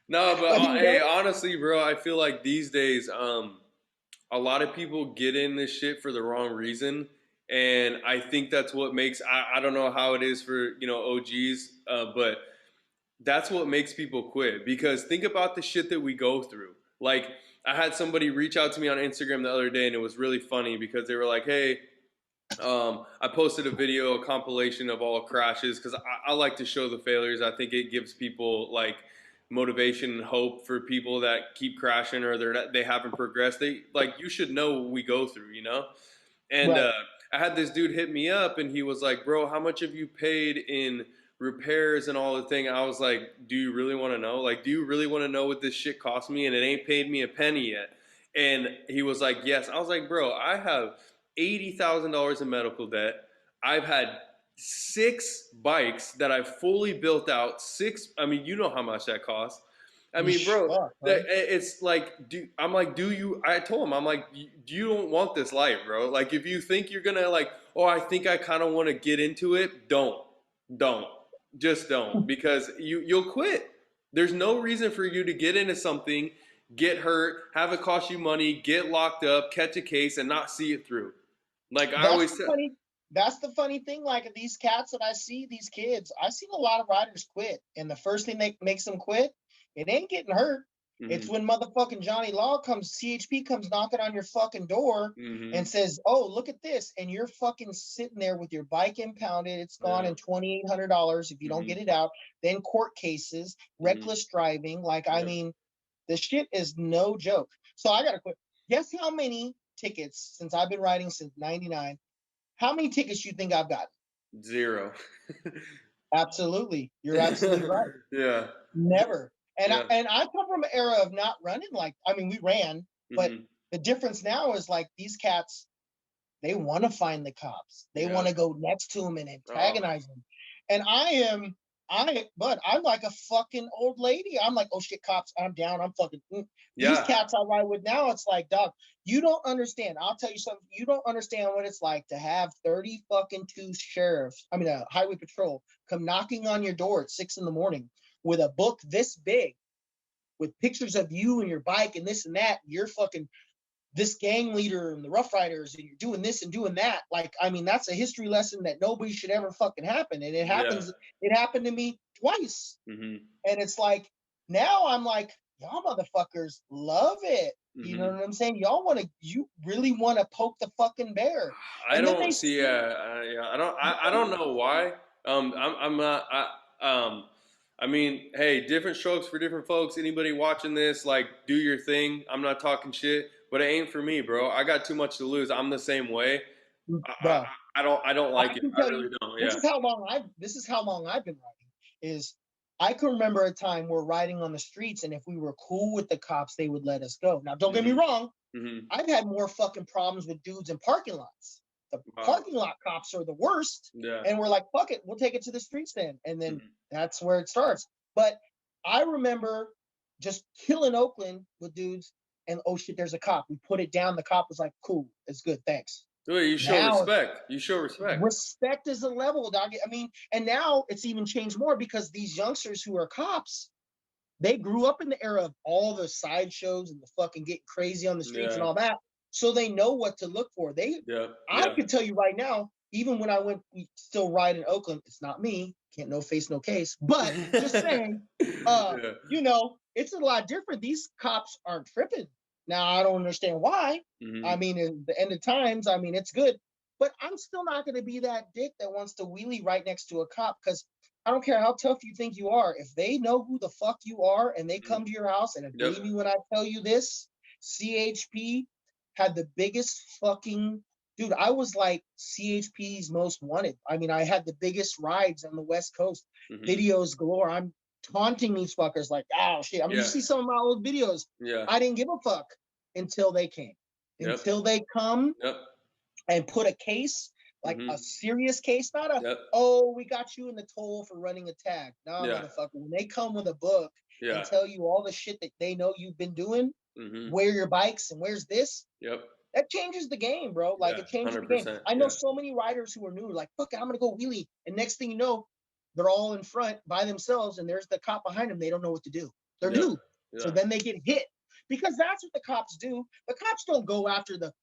No, but hey, honestly, bro, I feel like these days, a lot of people get in this shit for the wrong reason. And I think that's what makes, I don't know how it is for, you know, OGs, but that's what makes people quit. Because think about the shit that we go through. Like, I had somebody reach out to me on Instagram the other day, and it was really funny because they were like, hey, I posted a video, a compilation of all crashes, because I like to show the failures. I think it gives people, like, motivation and hope for people that keep crashing or they haven't progressed. You should know what we go through, you know? And I had this dude hit me up, and he was like, bro, how much have you paid in repairs and all the thing? I was like, do you really want to know? Like, do you really want to know what this shit cost me? And it ain't paid me a penny yet. And he was like, yes. I was like, bro, I have $80,000 in medical debt. I've had 6 bikes that I fully built out. I mean, you know how much that costs. I mean, bro, it's like, I told him, I'm like, you don't want this life, bro. Like, if you think you're going to like, oh, I think I kind of want to get into it, just don't, because you'll quit. There's no reason for you to get into something, get hurt, have it cost you money, get locked up, catch a case, and not see it through. Like I That's always the said. funny. That's the funny thing. Like these cats that I see, these kids, I've seen a lot of riders quit, and the first thing that makes them quit, it ain't getting hurt. It's Mm-hmm. when motherfucking Johnny Law comes, CHP comes knocking on your fucking door and Mm-hmm. says, "Oh, look at this," and you're fucking sitting there with your bike impounded. It's gone Yeah. in $2,800 if you don't Mm-hmm. get it out. Then court cases, Mm-hmm. reckless driving. Like I Yep. mean, the shit is no joke. So I gotta quit. Guess how many tickets since I've been riding since '99? How many tickets you think I've got? 0. Absolutely. You're absolutely right. Yeah. Never. Yeah. And I come from an era of not running like I mean we ran, but Mm-hmm. the difference now is like these cats, they want to find the cops. They Yeah. want to go next to them and Oh. antagonize them. And but I'm like a fucking old lady. I'm like, oh shit, cops, I'm down. I'm fucking. These Yeah. cats I ride with now, it's like, dog, you don't understand. I'll tell you something. You don't understand what it's like to have 30 fucking two sheriffs, I mean, a highway patrol come knocking on your door at 6 in the morning with a book this big with pictures of you and your bike and this and that. You're fucking this gang leader and the Rough Riders, and you're doing this and doing that. Like, I mean, that's a history lesson that nobody should ever fucking happen. And it Yeah. happens. It happened to me twice. Mm-hmm. And it's like, now I'm like, y'all motherfuckers love it. You know Mm-hmm. what I'm saying? You really want to poke the fucking bear. I And then don't they see. see, Yeah, I don't know why. I'm not. I mean, hey, different strokes for different folks. Anybody watching this, like, do your thing. I'm not talking shit, but it ain't for me, bro. I got too much to lose. I'm the same way. I, I, bro, I don't I like it. can I tell really you, don't. this Yeah. is how long I've been riding. Is I can remember a time we're riding on the streets, and if we were cool with the cops, they would let us go. Now, don't get me Mm-hmm. wrong, Mm-hmm. I've had more fucking problems with dudes in parking lots. The Wow. parking lot cops are the worst, Yeah. and we're like, fuck it, we'll take it to the streets then, and then Mm-hmm. that's where it starts. But I remember just killing Oakland with dudes, and oh shit, there's a cop. We put it down. The cop was like, cool, it's good, thanks. Wait, you show Now respect. You show respect. respect is a level, dog. I mean, and now it's even changed more because these youngsters who are cops, they grew up in the era of all the sideshows and the fucking getting crazy on the streets and Yeah. all that. So they know what to look for. Yeah. I Yeah. can tell you right now, even when we still ride in Oakland, it's not me, can't no face, no case, but just saying, Yeah. it's a lot different. These cops aren't tripping. Now, I don't understand why. I Mm-hmm. mean, in the end of times, I mean, it's good, but I'm still not going to be that dick that wants to wheelie right next to a cop because I don't care how tough you think you are. If they know who the fuck you are and they Mm-hmm. come to your house, and Yep. believe me when I tell you this, CHP had the biggest fucking dude. I was like CHP's most wanted. I mean, I had the biggest rides on the West Coast, Mm-hmm. videos galore. I'm taunting these fuckers like, oh shit. I mean, you Yeah. see some of my old videos. Yeah. I didn't give a fuck until they came. Yep. Until they come Yep. and put a case, like Mm-hmm. a serious case, not a, Yep. oh, we got you in the toll for running a tag. Nah, Yeah. motherfucker. When they come with a book and Yeah. tell you all the shit that they know you've been doing, Mm-hmm. where your bikes and where's this, Yep. that changes the game, bro. Like Yeah. it changes the game. 100%. I know Yeah. so many riders who are new, like, fuck it, I'm gonna go wheelie. And next thing you know, they're all in front by themselves, and there's the cop behind them. They don't know what to do. They're Yeah. new. So Yeah. then they get hit. Because that's what the cops do. The cops don't go after the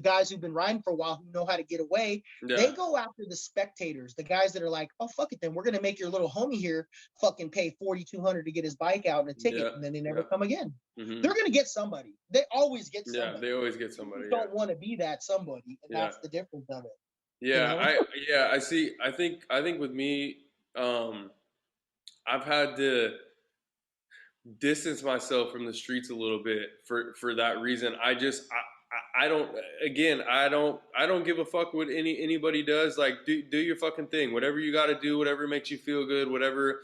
guys who've been riding for a while who know how to get away. Yeah. They go after the spectators, the guys that are like, oh fuck it, then we're gonna make your little homie here fucking pay $4,200 to get his bike out and a ticket, Yeah. and then they never Yeah. come again. Mm-hmm. They're gonna get somebody. They always get Yeah. somebody. They always get You somebody. just Yeah. don't want to be that somebody, and Yeah. that's the difference of it. Yeah. I see. I think with me, I've had to distance myself from the streets a little bit for that reason. I don't, again, I don't give a fuck what anybody does. Like, do your fucking thing, whatever you got to do, whatever makes you feel good, whatever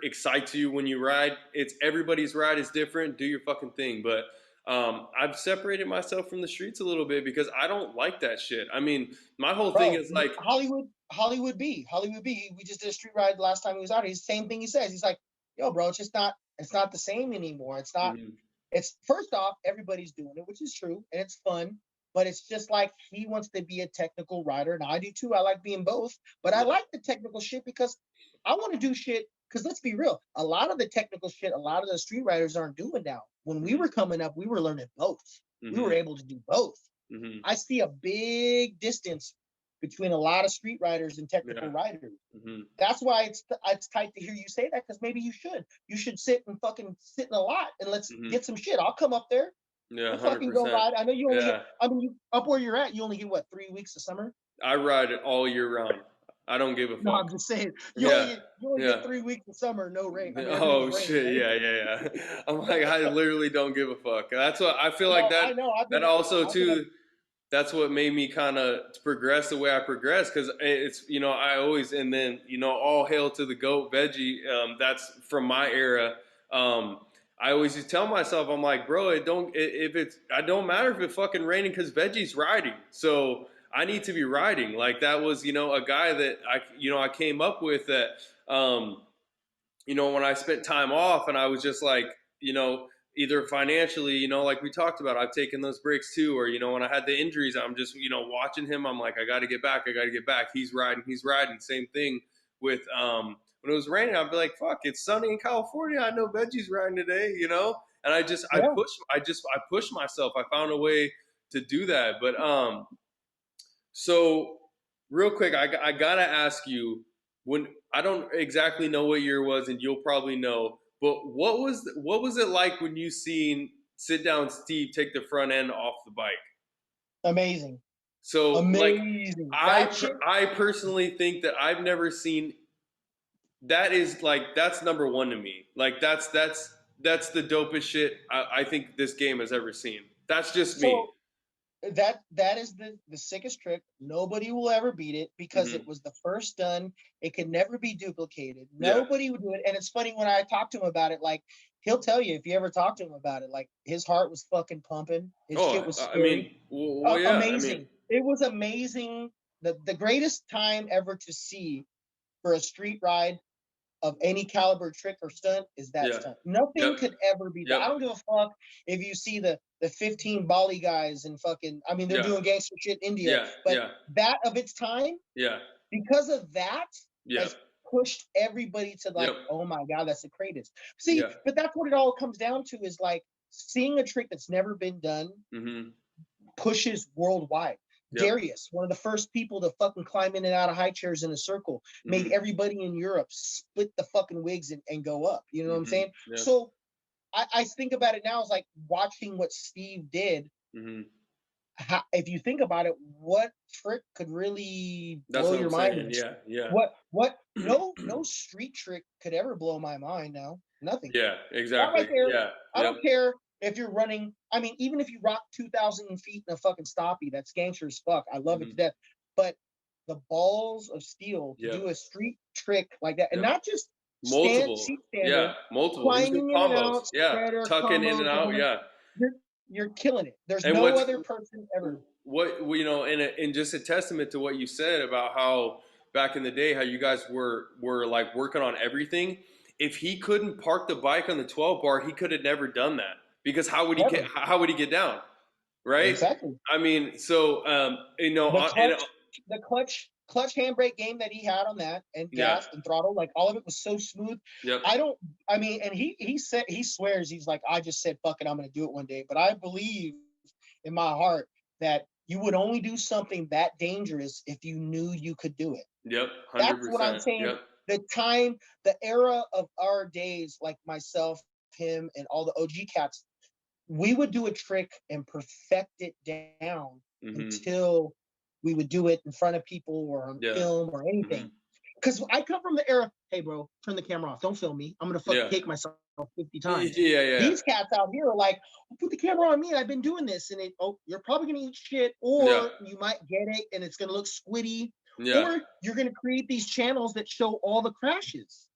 excites you when you ride. It's everybody's ride is different. Do your fucking thing. But I've separated myself from the streets a little bit because I don't like that shit. I mean, my whole thing Bro, is like, Hollywood B. We just did a street ride last time he was out here. He's the same thing he says. He's like, yo, bro, it's not the same anymore. It's not, mhm, it's first off, everybody's doing it, which is true, and it's fun, but it's just like he wants to be a technical rider, and I do too. I like being both, but I yeah, like the technical shit because I want to do shit. Because let's be real, a lot of the technical shit, a lot of the street riders aren't doing now. When we mhm, were coming up, we were learning both. We were mhm, able to do both. Mm-hmm. I see a big distance between a lot of street riders and technical riders. Mm-hmm. That's why it's tight to hear you say that, because maybe you should sit and fucking sit in a lot and let's get some shit. I'll come up there. Yeah, We'll fucking go 100%. ride. I know you only Yeah. get, I mean, you up where you're at, you only get what, 3 weeks of summer? I ride it all year round. I don't give a fuck. No, I'm just saying you only get 3 weeks of summer, no rain. I mean, Oh rain, shit! right? Yeah. I'm like, I literally don't give a fuck. That's what I feel No, like. I know. That also too. That's what made me kind of progress the way I progress, because it's, I always, and then, all hail to the GOAT Veggie. That's from my era. I always just tell myself, I'm like, bro, I don't matter if it's fucking raining, because Veggie's riding. So I need to be riding. Like, that was, a guy that I came up with that, when I spent time off, and I was just like, either financially, like we talked about, I've taken those breaks too, or, when I had the injuries, I'm just, watching him. I'm like, I got to get back. He's riding. Same thing with, when it was raining, I'd be like, fuck, it's sunny in California. I know Veggie's riding today, and I pushed myself. I found a way to do that. But, so real quick, I gotta ask you, when I don't exactly know what year it was, and you'll probably know, but what was it like when you seen Sit Down Steve take the front end off the bike? Amazing. So Amazing. I personally think that I've never seen that. Is like, that's number one to me. Like, that's the dopest shit I think this game has ever seen. That's just me. That is the sickest trick. Nobody will ever beat it, because it was the first done. It could never be duplicated. Nobody would do it. And it's funny, when I talk to him about it, like, he'll tell you, if you ever talk to him about it, like, his heart was fucking pumping. His shit was scary. Amazing. It was amazing. The greatest time ever to see for a street ride of any caliber trick or stunt is that stunt. Nothing could ever be that. I don't give a fuck if you see the 15 Bali guys and fucking, I mean, they're doing gangster shit in India, but that of its time, because of that, has pushed everybody to like, oh my God, that's the greatest. See, but that's what it all comes down to, is like, seeing a trick that's never been done pushes worldwide. Darius, one of the first people to fucking climb in and out of high chairs in a circle, made everybody in Europe split the fucking wigs and go up. You know what I'm saying? So I think about it now as like watching what Steve did. If you think about it, what trick could really blow your mind? What no street trick could ever blow my mind now. Nothing. Yeah, exactly. Right there. I don't care if you're running. I mean, even if you rock 2,000 feet in a fucking stoppie, that's gangster as fuck. I love it to death. But the balls of steel to do a street trick like that, and not just multiple, multiple climbing in and out, tucking in and out, you're killing it. There's no other person ever. What and just a testament to what you said about how back in the day, how you guys were like working on everything. If he couldn't park the bike on the 12 bar, he could have never done that, because how would he get down? Right? Exactly. I mean, so the clutch handbrake game that he had on that, and gas and throttle, like, all of it was so smooth. And he swears, he's like, I just said, fuck it, I'm gonna do it one day. But I believe in my heart that you would only do something that dangerous if you knew you could do it. 100%. That's what I'm saying. The era of our days, like myself, him, and all the OG cats, we would do a trick and perfect it down until we would do it in front of people or on film or anything. Because I come from the era, hey bro, turn the camera off, don't film me, I'm gonna fucking kick myself 50 times. These cats out here are like, put the camera on me, I've been doing this, and you're probably gonna eat shit, or you might get it and it's gonna look squiddy, or you're gonna create these channels that show all the crashes.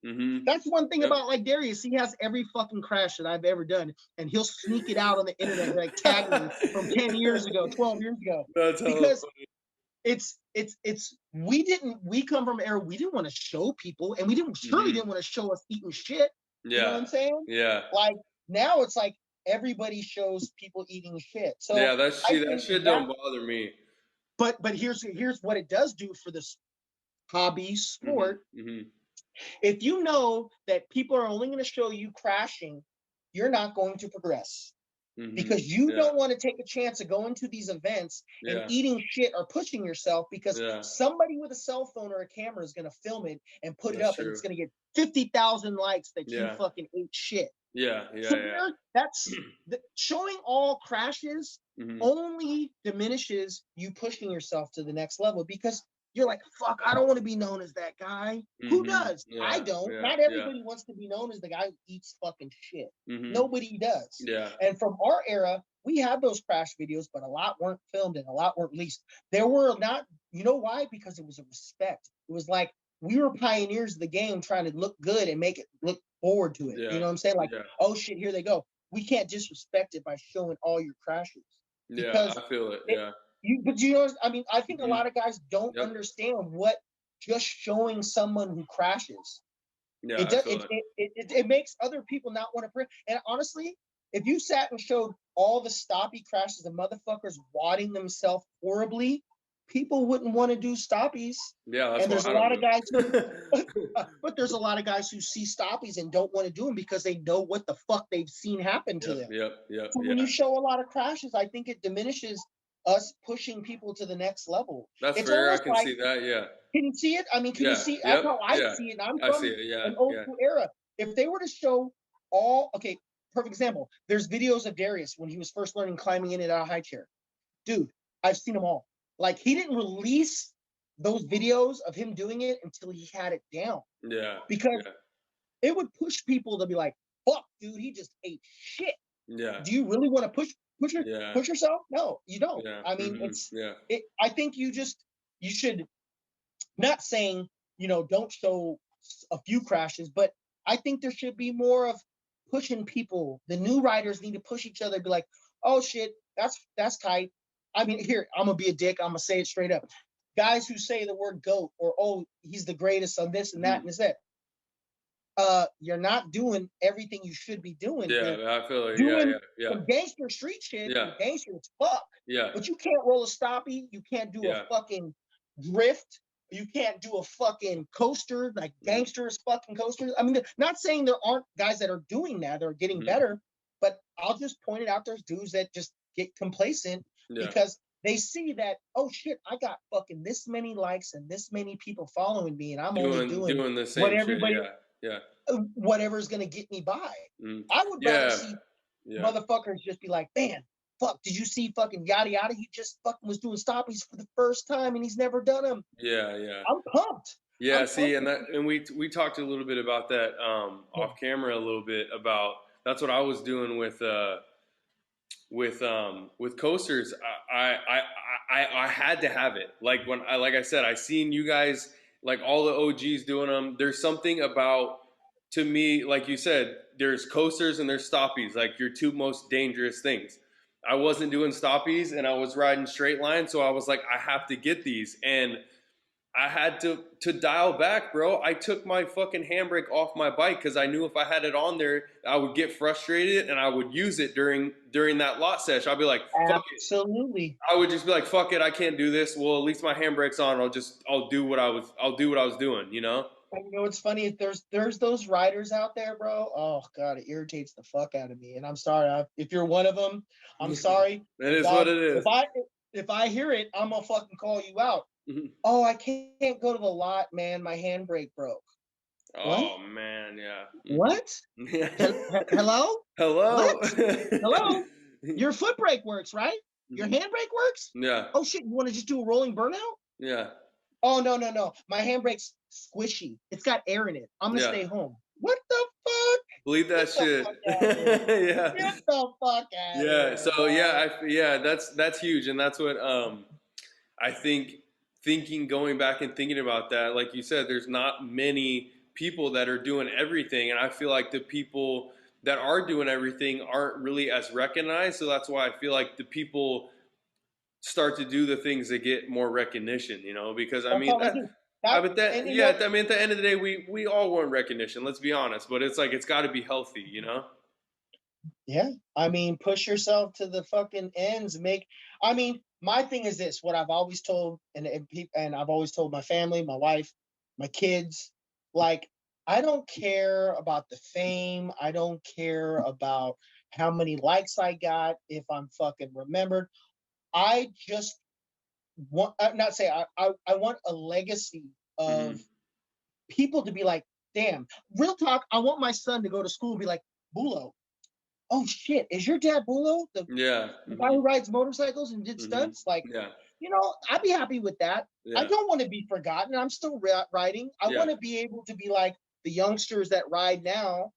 That's one thing about like Darius, he has every fucking crash that I've ever done, and he'll sneak it out on the internet, like tag me from 10 years ago, 12 years ago. That's because we come from an era, we didn't want to show people, and we surely didn't want to show us eating shit. You know what I'm saying? Like, now it's like everybody shows people eating shit. So that shit don't bother me. But here's what it does do for this hobby sport. If you know that people are only going to show you crashing, you're not going to progress. because you Yeah. don't want to take a chance of going to these events and Yeah. eating shit or pushing yourself because Yeah. somebody with a cell phone or a camera is going to film it and put it That's up and true. it's going to get 50,000 likes that you Yeah. fucking ate shit. Yeah. So Yeah. that's showing all crashes Mhm. only diminishes you pushing yourself to the next level because you're like, fuck, I don't want to be known as that guy. Who does? I Yeah. don't. Yeah. Not everybody wants to be known as the guy who eats fucking shit. Nobody does. Yeah. And from our era, we had those crash videos, but a lot weren't filmed and a lot weren't released. There were not, you know why? Because it was a respect. It was like we were pioneers of the game trying to look good and make it look forward to it. Yeah. You know what I'm saying? Like, Yeah. oh shit, here they go. We can't disrespect it by showing all your crashes. Yeah, Because I feel it. Yeah. but you know, I mean, I think a lot of guys don't Yep. understand what just showing someone who crashes. Yeah, It I does. feel it. It makes other people not want to print. And honestly, if you sat and showed all the stoppie crashes of motherfuckers wadding themselves horribly, people wouldn't want to do stoppies. Yeah, that's And why there's a I don't lot of do guys who, it. but there's a lot of guys who see stoppies and don't want to do them because they know what the fuck they've seen happen to them. Yep. So when you show a lot of crashes, I think it diminishes us pushing people to the next level. That's It's fair. I almost can like, see that. Yeah. can you see it? I mean, can you Yeah. see? That's Yep. how I Yeah. see it. And I'm I see from it. Yeah. an old Yeah. school era. If they were to show okay, perfect example. There's videos of Darius when he was first learning climbing in and out of high chair. Dude, I've seen them all. Like, he didn't release those videos of him doing it until he had it down. Yeah. Because it would push people to be like, fuck, dude, he just ate shit. Yeah. Do you really want to push yourself? No, you don't. Yeah. I mean, I think you should, not saying, don't show a few crashes, but I think there should be more of pushing people. The new riders need to push each other, be like, oh shit, that's tight. I mean, here, I'm gonna be a dick, I'm gonna say it straight up. Guys who say the word GOAT or, oh, he's the greatest on this and that and that. You're not doing everything you should be doing. Yeah, You're I feel it. doing Yeah. some gangster street shit, and gangster as fuck. Yeah. But you can't roll a stoppie. You can't do a fucking drift. You can't do a fucking coaster, like gangsters fucking coasters. I mean, not saying there aren't guys that are doing that, that are getting better, but I'll just point it out. There's dudes that just get complacent because they see that, oh shit, I got fucking this many likes and this many people following me, and I'm only doing the same what everybody, shit. whatever's gonna get me by. I would rather see motherfuckers just be like, man, fuck, did you see fucking yada yada? He just fucking was doing stoppies for the first time and he's never done them. Yeah. I'm pumped. Yeah, see, and we talked a little bit about that off camera a little bit about that's what I was doing with coasters. I had to have it. Like like I said, I seen you guys, like all the OGs doing them. There's something about, to me, like you said, there's coasters and there's stoppies, like your two most dangerous things. I wasn't doing stoppies and I was riding straight line, so I was like, I have to get these. And I had to dial back, bro. I took my fucking handbrake off my bike because I knew if I had it on there, I would get frustrated and I would use it during that lot sesh. I'd be like, fuck absolutely. It. I would just be like, fuck it, I can't do this. Well, at least my handbrake's on. I'll do what I was doing, you know? And you know what's funny? There's those riders out there, bro. Oh god, it irritates the fuck out of me. And I'm sorry if you're one of them. I'm sorry. It is what it is. If I hear it, I'm gonna fucking call you out. Oh, I can't go to the lot, man. My handbrake broke. Oh man, yeah. What? Hello? What? Hello? Your foot brake works, right? Your handbrake works? Yeah. Oh shit, you want to just do a rolling burnout? Yeah. Oh no. My handbrake's squishy. It's got air in it. I'm gonna stay home. What the fuck? Believe that shit. Yeah. Get the fuck out. Yeah. So that's huge, and that's what I think. Going back and thinking about that, like you said, there's not many people that are doing everything, and I feel like the people that are doing everything aren't really as recognized. So that's why I feel like the people start to do the things that get more recognition, you know, because I mean, at the end of the day, we all want recognition, let's be honest, but it's like, it's got to be healthy, you know? Yeah. I mean, push yourself to the fucking ends. My thing is this, what I've always told, and I've always told my family, my wife, my kids, like, I don't care about the fame. I don't care about how many likes I got, if I'm fucking remembered. I just want, not say, I want a legacy of people to be like, damn, real talk. I want my son to go to school and be like, Bullo, oh shit, is your dad Bullo? The guy who rides motorcycles and did stunts? Like, you know, I'd be happy with that. I don't want to be forgotten. I'm still riding. I want to be able to be like the youngsters that ride now,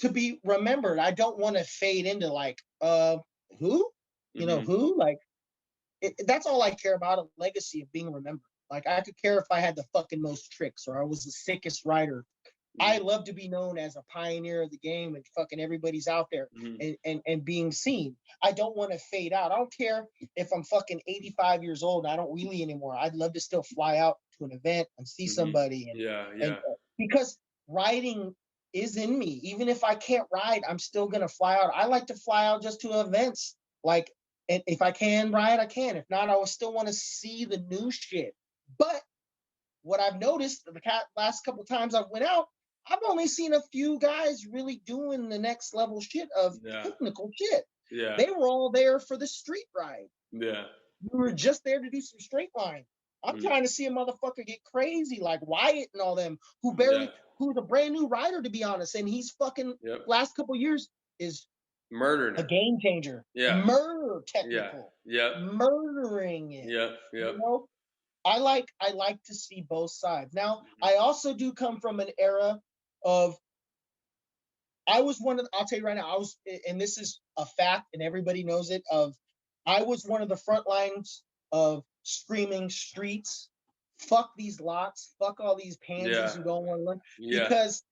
to be remembered. I don't want to fade into like, who? You know, who? Like, that's all I care about, a legacy of being remembered. Like, I could care if I had the fucking most tricks or I was the sickest rider. I love to be known as a pioneer of the game and fucking everybody's out there and being seen. I don't want to fade out. I don't care if I'm fucking 85 years old and I don't wheelie anymore. I'd love to still fly out to an event and see somebody. And because riding is in me. Even if I can't ride, I'm still going to fly out. I like to fly out just to events. Like, and if I can ride, I can. If not, I will still want to see the new shit. But what I've noticed the last couple of times I've went out, I've only seen a few guys really doing the next level shit of technical shit. They were all there for the street ride. We were just there to do some straight line. I'm trying to see a motherfucker get crazy, like Wyatt and all them, who's a brand new rider, to be honest. And he's fucking last couple of years is murdering a game changer. Murder technical. Murdering it. You know? I like to see both sides. Now, I also do come from an era of, I'll tell you right now, and this is a fact and everybody knows it, I was one of the front lines of screaming streets, fuck these lots, fuck all these pansies who don't want to learn, because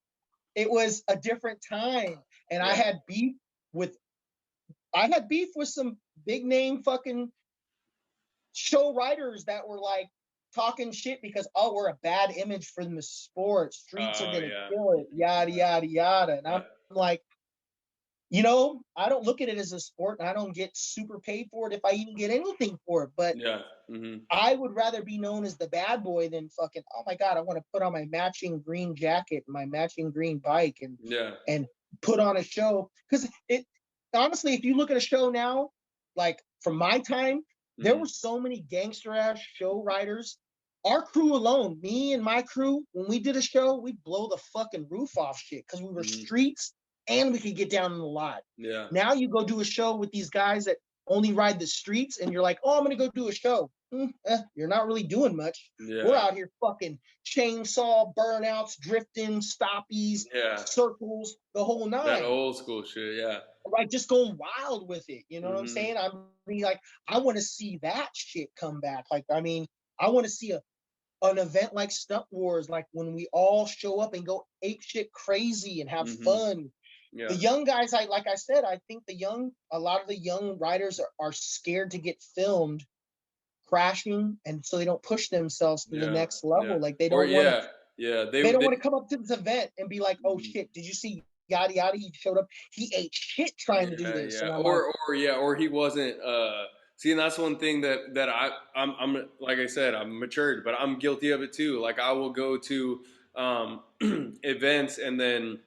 it was a different time. And I had beef with some big name fucking show riders that were like talking shit because, oh, we're a bad image for the sport. Streets are gonna kill it, yada yada yada. And I'm like, you know, I don't look at it as a sport, and I don't get super paid for it if I even get anything for it. But I would rather be known as the bad boy than fucking, oh my god, I want to put on my matching green jacket and my matching green bike and put on a show. Because it honestly, if you look at a show now, like from my time, there were so many gangster ass show riders. Our crew alone, me and my crew, when we did a show, we'd blow the fucking roof off shit because we were streets and we could get down in the lot. Now you go do a show with these guys that only ride the streets and you're like, oh, I'm going to go do a show. You're not really doing much. We're out here fucking chainsaw, burnouts, drifting, stoppies, circles, the whole nine. That old school shit, Right, just going wild with it. You know what I'm saying? I mean, like, I want to see that shit come back. Like, I mean, I want to see an event like Stunt Wars, like when we all show up and go ape shit crazy and have fun. The young guys, like I said, I think a lot of the young riders are scared to get filmed crashing, and so they don't push themselves to the next level. Like they don't want to. They don't want to come up to this event and be like, oh shit, did you see yada yada? He showed up. He ate shit trying to do this. Or he wasn't. See, and that's one thing that I'm like I said, I'm matured, but I'm guilty of it too. Like I will go to events and then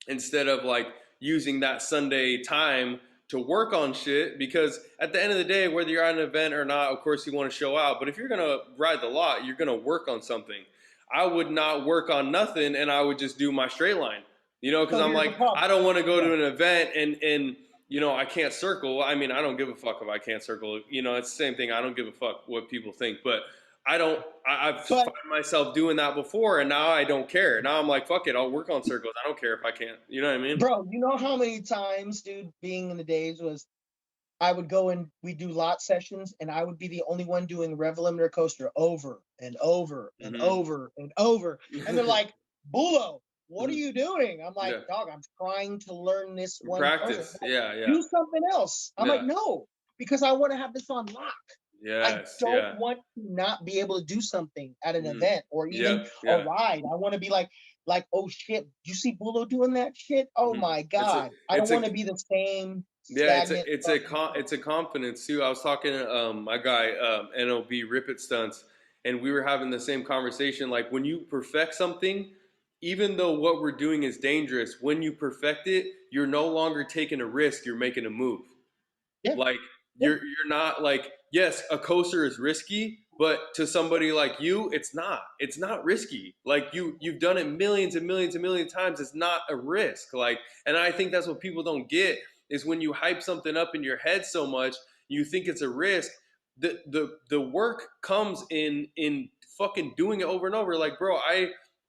instead of like using that Sunday time to work on shit, because at the end of the day, whether you're at an event or not, of course you want to show out. But if you're gonna ride the lot, you're gonna work on something. I would not work on nothing, and I would just do my straight line. You know, because I'm like, I don't want to go to an event and you know, I can't circle. I mean, I don't give a fuck if I can't circle. You know, it's the same thing. I don't give a fuck what people think. But I've found myself doing that before, and now I don't care. Now I'm like, fuck it, I'll work on circles. I don't care if I can't. You know what I mean? Bro, you know how many times, dude, being in the days was I would go and we do lot sessions, and I would be the only one doing rev limiter coaster over and over and over and over. And they're like, Bullo, what are you doing? I'm like, dog, I'm trying to learn this one. Practice. Do something else. I'm like, no, because I want to have this on lock. I don't want to not be able to do something at an event or even a ride. I want to be like, oh shit, you see Bullo doing that shit? Oh my god, I don't want to be the same. It's a confidence too. I was talking to my guy NOB Rip It Stunts, and we were having the same conversation. Like when you perfect something, even though what we're doing is dangerous, when you perfect it, you're no longer taking a risk, you're making a move. Yeah, Like yeah. you're not like, yes, a coaster is risky, but to somebody like you, it's not. It's not risky. Like you've done it millions and millions and millions of times. It's not a risk. Like, and I think that's what people don't get is when you hype something up in your head so much, you think it's a risk. The work comes in fucking doing it over and over. Like, bro,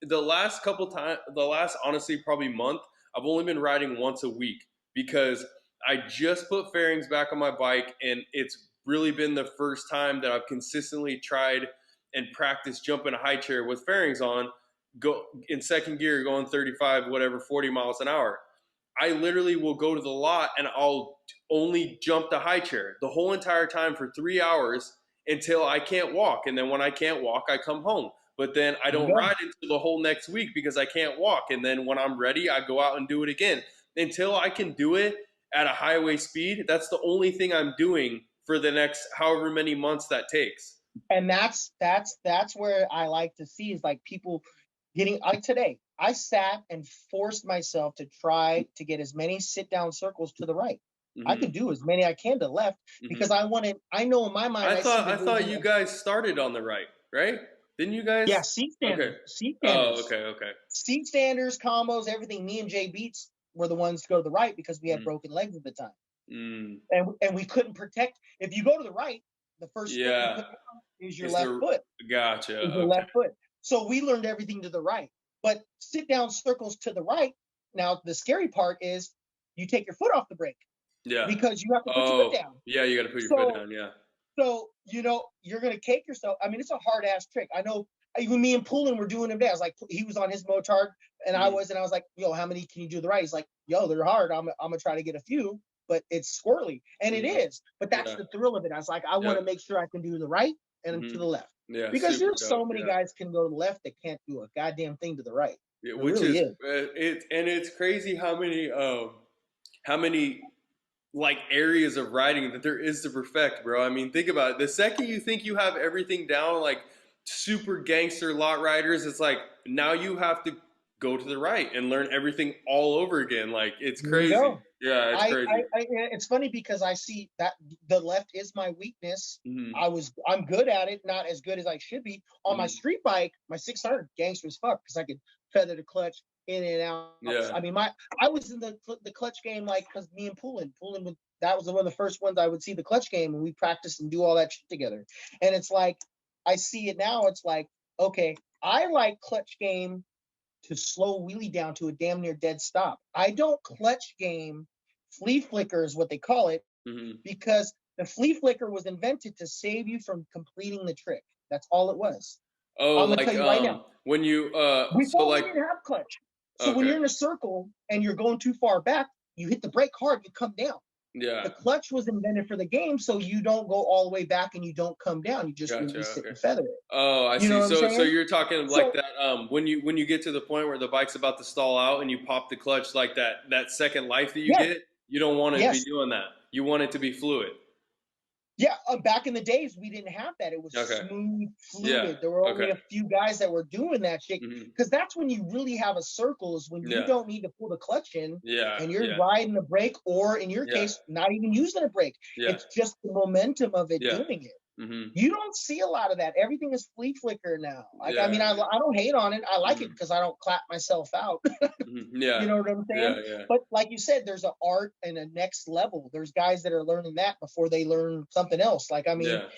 the last couple times, the last honestly probably month, I've only been riding once a week because I just put fairings back on my bike, and it's really been the first time that I've consistently tried and practiced jumping a high chair with fairings on, go in second gear, going 35, whatever, 40 miles an hour. I literally will go to the lot and I'll only jump the high chair the whole entire time for 3 hours until I can't walk. And then when I can't walk, I come home. But then I There you don't go. ride until the whole next week because I can't walk. And then when I'm ready, I go out and do it again. Until I can do it at a highway speed, that's the only thing I'm doing for the next however many months that takes. And that's where I like to see is like people getting like today. I sat and forced myself to try to get as many sit down circles to the right. I Mm-hmm. can do as many I can to the left Mm-hmm. because I know in my mind I see the I thought vision you of, guys started on the right? Didn't you yeah, guys? seat Okay. standers, seat Oh, standers, okay. seat standers, combos, everything. Me and Jay Beats were the ones to go to the right because we had Mm, broken legs at the time. mm, And we couldn't protect. If you go to the right, the first foot you yeah, put down is your it's left the foot. gotcha. Is your Okay. left foot. So we learned everything to the right. But sit down circles to the right. Now the scary part is you take your foot off the brake Yeah. because you have to put your foot Oh, down. yeah. You got to put your foot So down. Yeah. you're gonna cake yourself. I mean, it's a hard ass trick. I know even me and Poulin were doing him there. I was like, he was on his motard and Mm-hmm. I was like, yo, how many can you do the right? He's like, yo, they're hard. I'm gonna try to get a few, but it's squirrely. And it Mm-hmm. is, but that's Yeah. the thrill of it. I was like, I want Yep. to make sure I can do the right and to Mm-hmm. the left. Yeah. Because Super there's so dope. many Yeah. guys can go to the left that can't do a goddamn thing to the right. Yeah, There which really is is. how many like areas of writing that there is to perfect, bro. I mean, think about it. The second you think you have everything down, like super gangster lot riders, it's like now you have to go to the right and learn everything all over again. Like it's There you crazy. go. Yeah, it's crazy. It's funny because I see that the left is my weakness. Mm-hmm. I'm good at it, not as good as I should be. On my Mm-hmm. street bike, my 600 gangster as fuck because I could feather the clutch in and out. Yeah. I mean, I was in the clutch game like because me and Poulin would, that was one of the first ones I would see the clutch game and we practice and do all that shit together. And it's like I see it now. It's like okay, I like clutch game to slow wheelie down to a damn near dead stop. I don't clutch game flea flicker is what they call it Mm-hmm. because the flea flicker was invented to save you from completing the trick. That's all it was. Oh, I'm gonna tell like you right now. when you so Before we like didn't have clutch. So when okay. you're in a circle and you're going too far back, you hit the brake hard, you come down. Yeah. The clutch was invented for the game, so you don't go all the way back and you don't come down. You just Gotcha. really sit Okay. and feather it. Oh, I You see. know what I'm So saying? you're talking like So that when you get to the point where the bike's about to stall out and you pop the clutch like that second life that you yes, get, you don't want to be yes. doing that. You want it to be fluid. Yeah, back in the days, we didn't have that. It was Okay. smooth, Yeah. fluid. There were only Okay. a few guys that were doing that shit Hmm. because that's when you really have a circle is when you Yeah. don't need to pull the clutch in Yeah. and you're Yeah. riding the brake, or in your Yeah. case, not even using a brake. Yeah. It's just the momentum of it Yeah. doing it. Hmm. You don't see a lot of that. Everything is flea flicker now. Like, I mean, Yeah. I don't hate on it. I like it Hmm. because I don't clap myself out. Yeah. You know what I'm saying? Yeah. Yeah. But like you said, there's an art and a next level. There's guys that are learning that before they learn something else. Like, I mean, Yeah.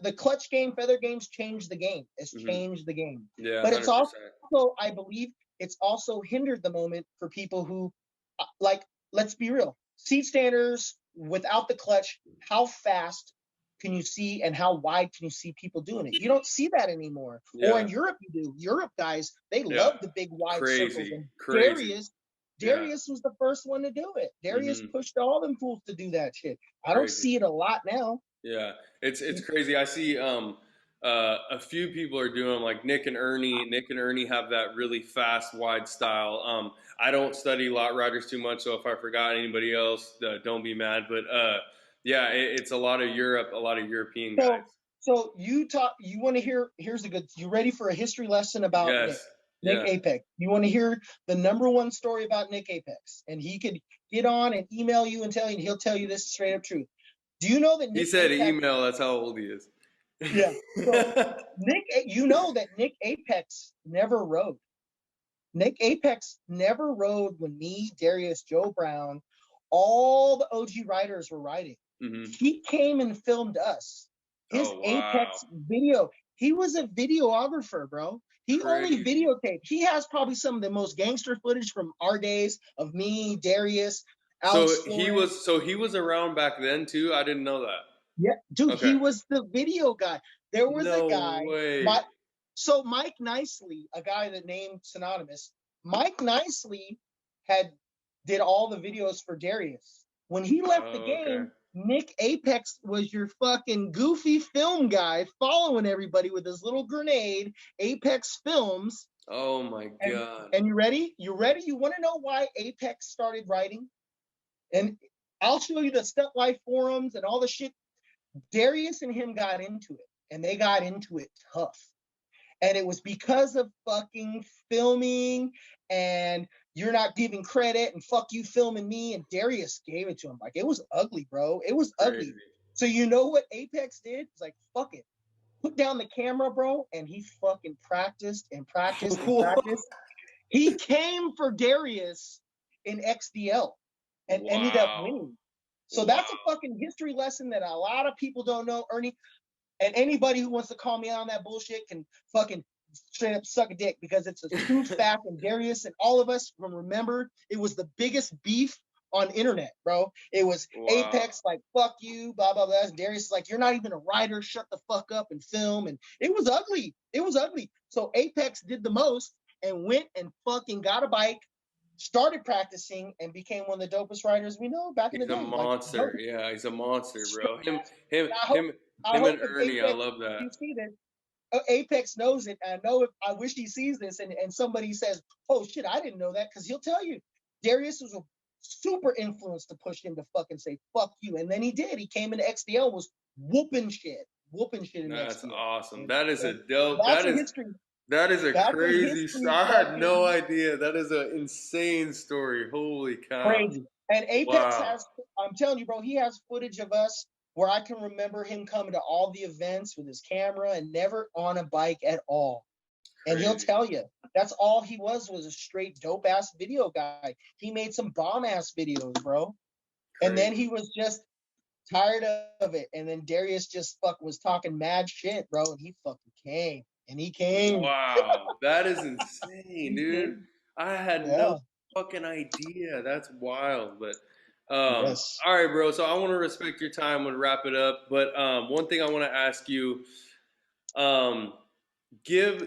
the clutch game, feather games changed the game. It's Hmm. changed the game. Yeah. But it's 100%. also, I believe, it's also hindered the moment for people who, like, let's be real, seat standers without the clutch, how fast can you see and how wide can you see people doing it? You don't see that anymore. Or Yeah. in Europe, you do. Europe guys, they Yeah. love the big wide circles. Crazy. And Crazy. Yeah. Darius was the first one to do it. Darius Hmm. pushed all them fools to do that shit. I don't Crazy. see it a lot now. Yeah, it's crazy. I see a few people are doing like Nick and Ernie. Nick and Ernie have that really fast, wide style. I don't study lot riders too much, so if I forgot anybody else, don't be mad. But yeah, it's a lot of Europe, a lot of European guys. So you want to hear? Here's a good. You ready for a history lesson about Nick? Yes, Nick Yeah. Apex. You want to hear the #1 story about Nick Apex? And he could get on and email you and tell you, and he'll tell you this straight up truth. Do you know that He Nick said Apex? email. That's how old he is. Yeah. So you know that Nick Apex never rode. Nick Apex never rode when me, Darius, Joe Brown, all the OG riders were riding. Mm-hmm. He came and filmed us. His Oh, wow. Apex video. He was a videographer, bro. He only Crazy. videotaped. He has probably some of the most gangster footage from our days of me, Darius, Alex Flores. So he was around back then too. I didn't know that. Yeah, dude, Okay. he was the video guy. There was a No guy, way. so Mike Nicely, a guy that named synonymous, Mike Nicely did all the videos for Darius. When he left the game, Okay. Nick Apex was your fucking goofy film guy following everybody with his little grenade, Apex Films. Oh my God. And you ready? You ready? You want to know why Apex started writing? And I'll show you the Stunt Life forums and all the shit. Darius and him got into it, and they got into it tough. And it was because of fucking filming, and you're not giving credit, and fuck you filming me. And Darius gave it to him. Like, it was ugly, bro. It was ugly. So you know what Apex did? It's like, fuck it. Put down the camera, bro. And he fucking practiced and practiced and practiced. He came for Darius in XDL and ended up winning. So that's a fucking history lesson that a lot of people don't know, Ernie. And anybody who wants to call me on that bullshit can fucking straight up suck a dick, because it's a true fact. And Darius and all of us remember it was the biggest beef on internet, bro. It was Apex like, fuck you, blah, blah, blah. And Darius is like, you're not even a writer. Shut the fuck up and film. And it was ugly. It was ugly. So Apex did the most and went and fucking got a bike, started practicing, and became one of the dopest riders we know back in the day. He's a monster. Like, yeah, he's a monster, bro. Him and Ernie, I love that. You see this. Apex knows it. I know if I wish he sees this and somebody says, oh shit, I didn't know that, because he'll tell you. Darius was a super influence to push him to fucking say fuck you. And then he did. He came into XDL, was whooping shit in That's XDL. Awesome. That is a dope. History. That is a crazy. I had no idea. That is an insane story. Holy cow. Crazy. And Apex has, I'm telling you, bro, he has footage of us where I can remember him coming to all the events with his camera and never on a bike at all. Crazy. And he'll tell you, that's all he was a straight dope ass video guy. He made some bomb ass videos, bro. Crazy. And then he was just tired of it. And then Darius just was talking mad shit, bro. And he fucking came. And he came. Wow, that is insane, dude. I had no fucking idea. That's wild. But yes. All right, bro. So I want to respect your time and wrap it up. But one thing I want to ask you, give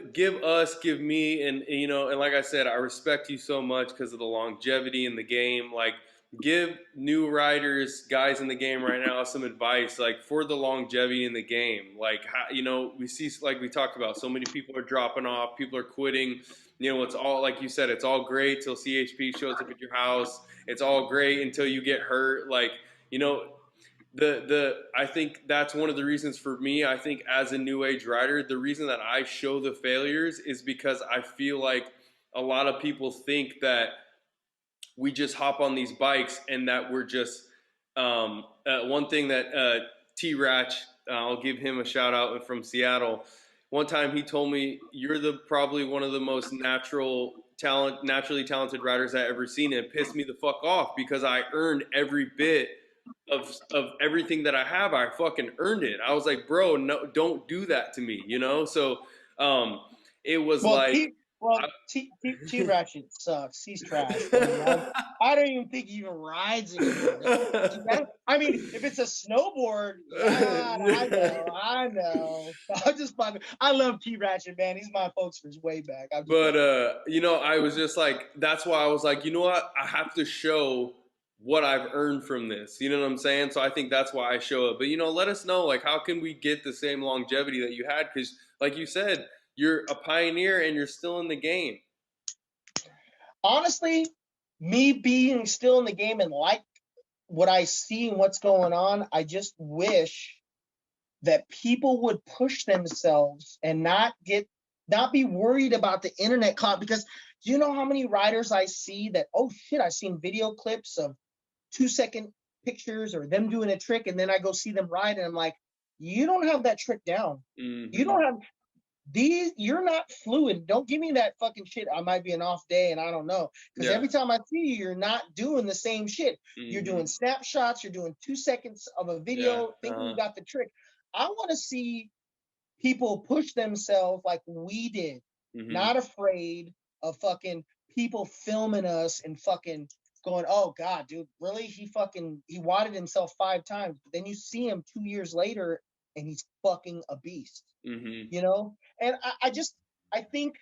me, and you know, and like I said, I respect you so much because of the longevity in the game. Like, give new riders, guys in the game right now, some advice, like, for the longevity in the game. Like, how, you know, we see, like we talked about, so many people are dropping off, people are quitting. You know, it's all, like you said, it's all great till CHP shows up at your house. It's all great until you get hurt. Like, you know, I think that's one of the reasons for me. I think as a new age rider, the reason that I show the failures is because I feel like a lot of people think that we just hop on these bikes and that we're just one thing that T-Ratch, I'll give him a shout out from Seattle. One time he told me, you're probably one of the most naturally talented riders I ever seen. And it pissed me the fuck off because I earned every bit of everything that I have. I fucking earned it. I was like, bro, no, don't do that to me, you know? So it was T-Ratchet sucks. He's trash. I don't even think he even rides anymore. I mean, if it's a snowboard, I know. I'm just fucking. I love T-Ratchet, man. He's my folks for way back. You know, I was just like, that's why I was like, you know what? I have to show what I've earned from this. You know what I'm saying? So I think that's why I show it. But, you know, let us know, like, how can we get the same longevity that you had? Because, like you said, you're a pioneer and you're still in the game. Honestly, me being still in the game and like what I see and what's going on, I just wish that people would push themselves and not get not be worried about the internet clout, because do you know how many riders I see that, oh shit, I've seen video clips of 2-second pictures or them doing a trick, and then I go see them ride, and I'm like, you don't have that trick down. You don't have these, you're not fluid. Don't give me that fucking shit. I might be an off day and I don't know. Because every time I see you, you're not doing the same shit. You're doing snapshots, you're doing 2 seconds of a video, thinking you got the trick. I want to see people push themselves like we did, not afraid of fucking people filming us and fucking going, oh God, dude, really? He wadded himself 5 times. But then you see him 2 years later and he's fucking a beast. You know? And I think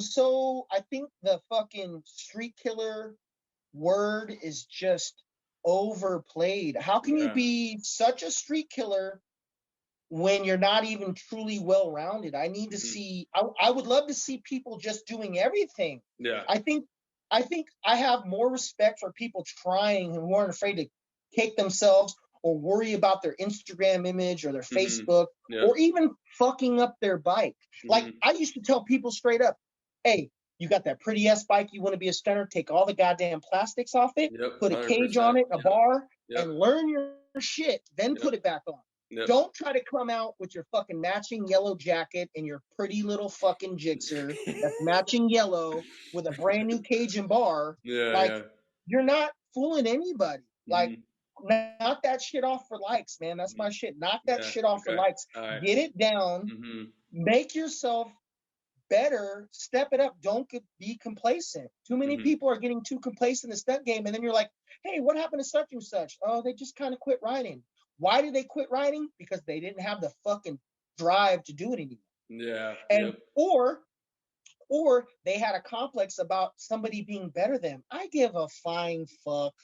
the fucking street killer word is just overplayed. How can you be such a street killer when you're not even truly well-rounded? I need to see, I would love to see people just doing everything. I think I have more respect for people trying who aren't afraid to take themselves or worry about their Instagram image or their Facebook or even fucking up their bike. Like I used to tell people straight up, hey, you got that pretty ass bike, you want to be a stunner, take all the goddamn plastics off it, put a cage on it, a bar, and learn your shit, then put it back on. Don't try to come out with your fucking matching yellow jacket and your pretty little fucking jigsaw that's matching yellow with a brand new cage and bar. You're not fooling anybody. Like, knock that shit off for likes, man. That's my shit. Knock that shit off for likes. Get it down. Make yourself better. Step it up. Don't be complacent. Too many people are getting too complacent in the stunt game, and then you're like, hey, what happened to such and such? Oh, they just kind of quit riding. Why did they quit riding? Because they didn't have the fucking drive to do it anymore. Or they had a complex about somebody being better than them. I give a flying fuck.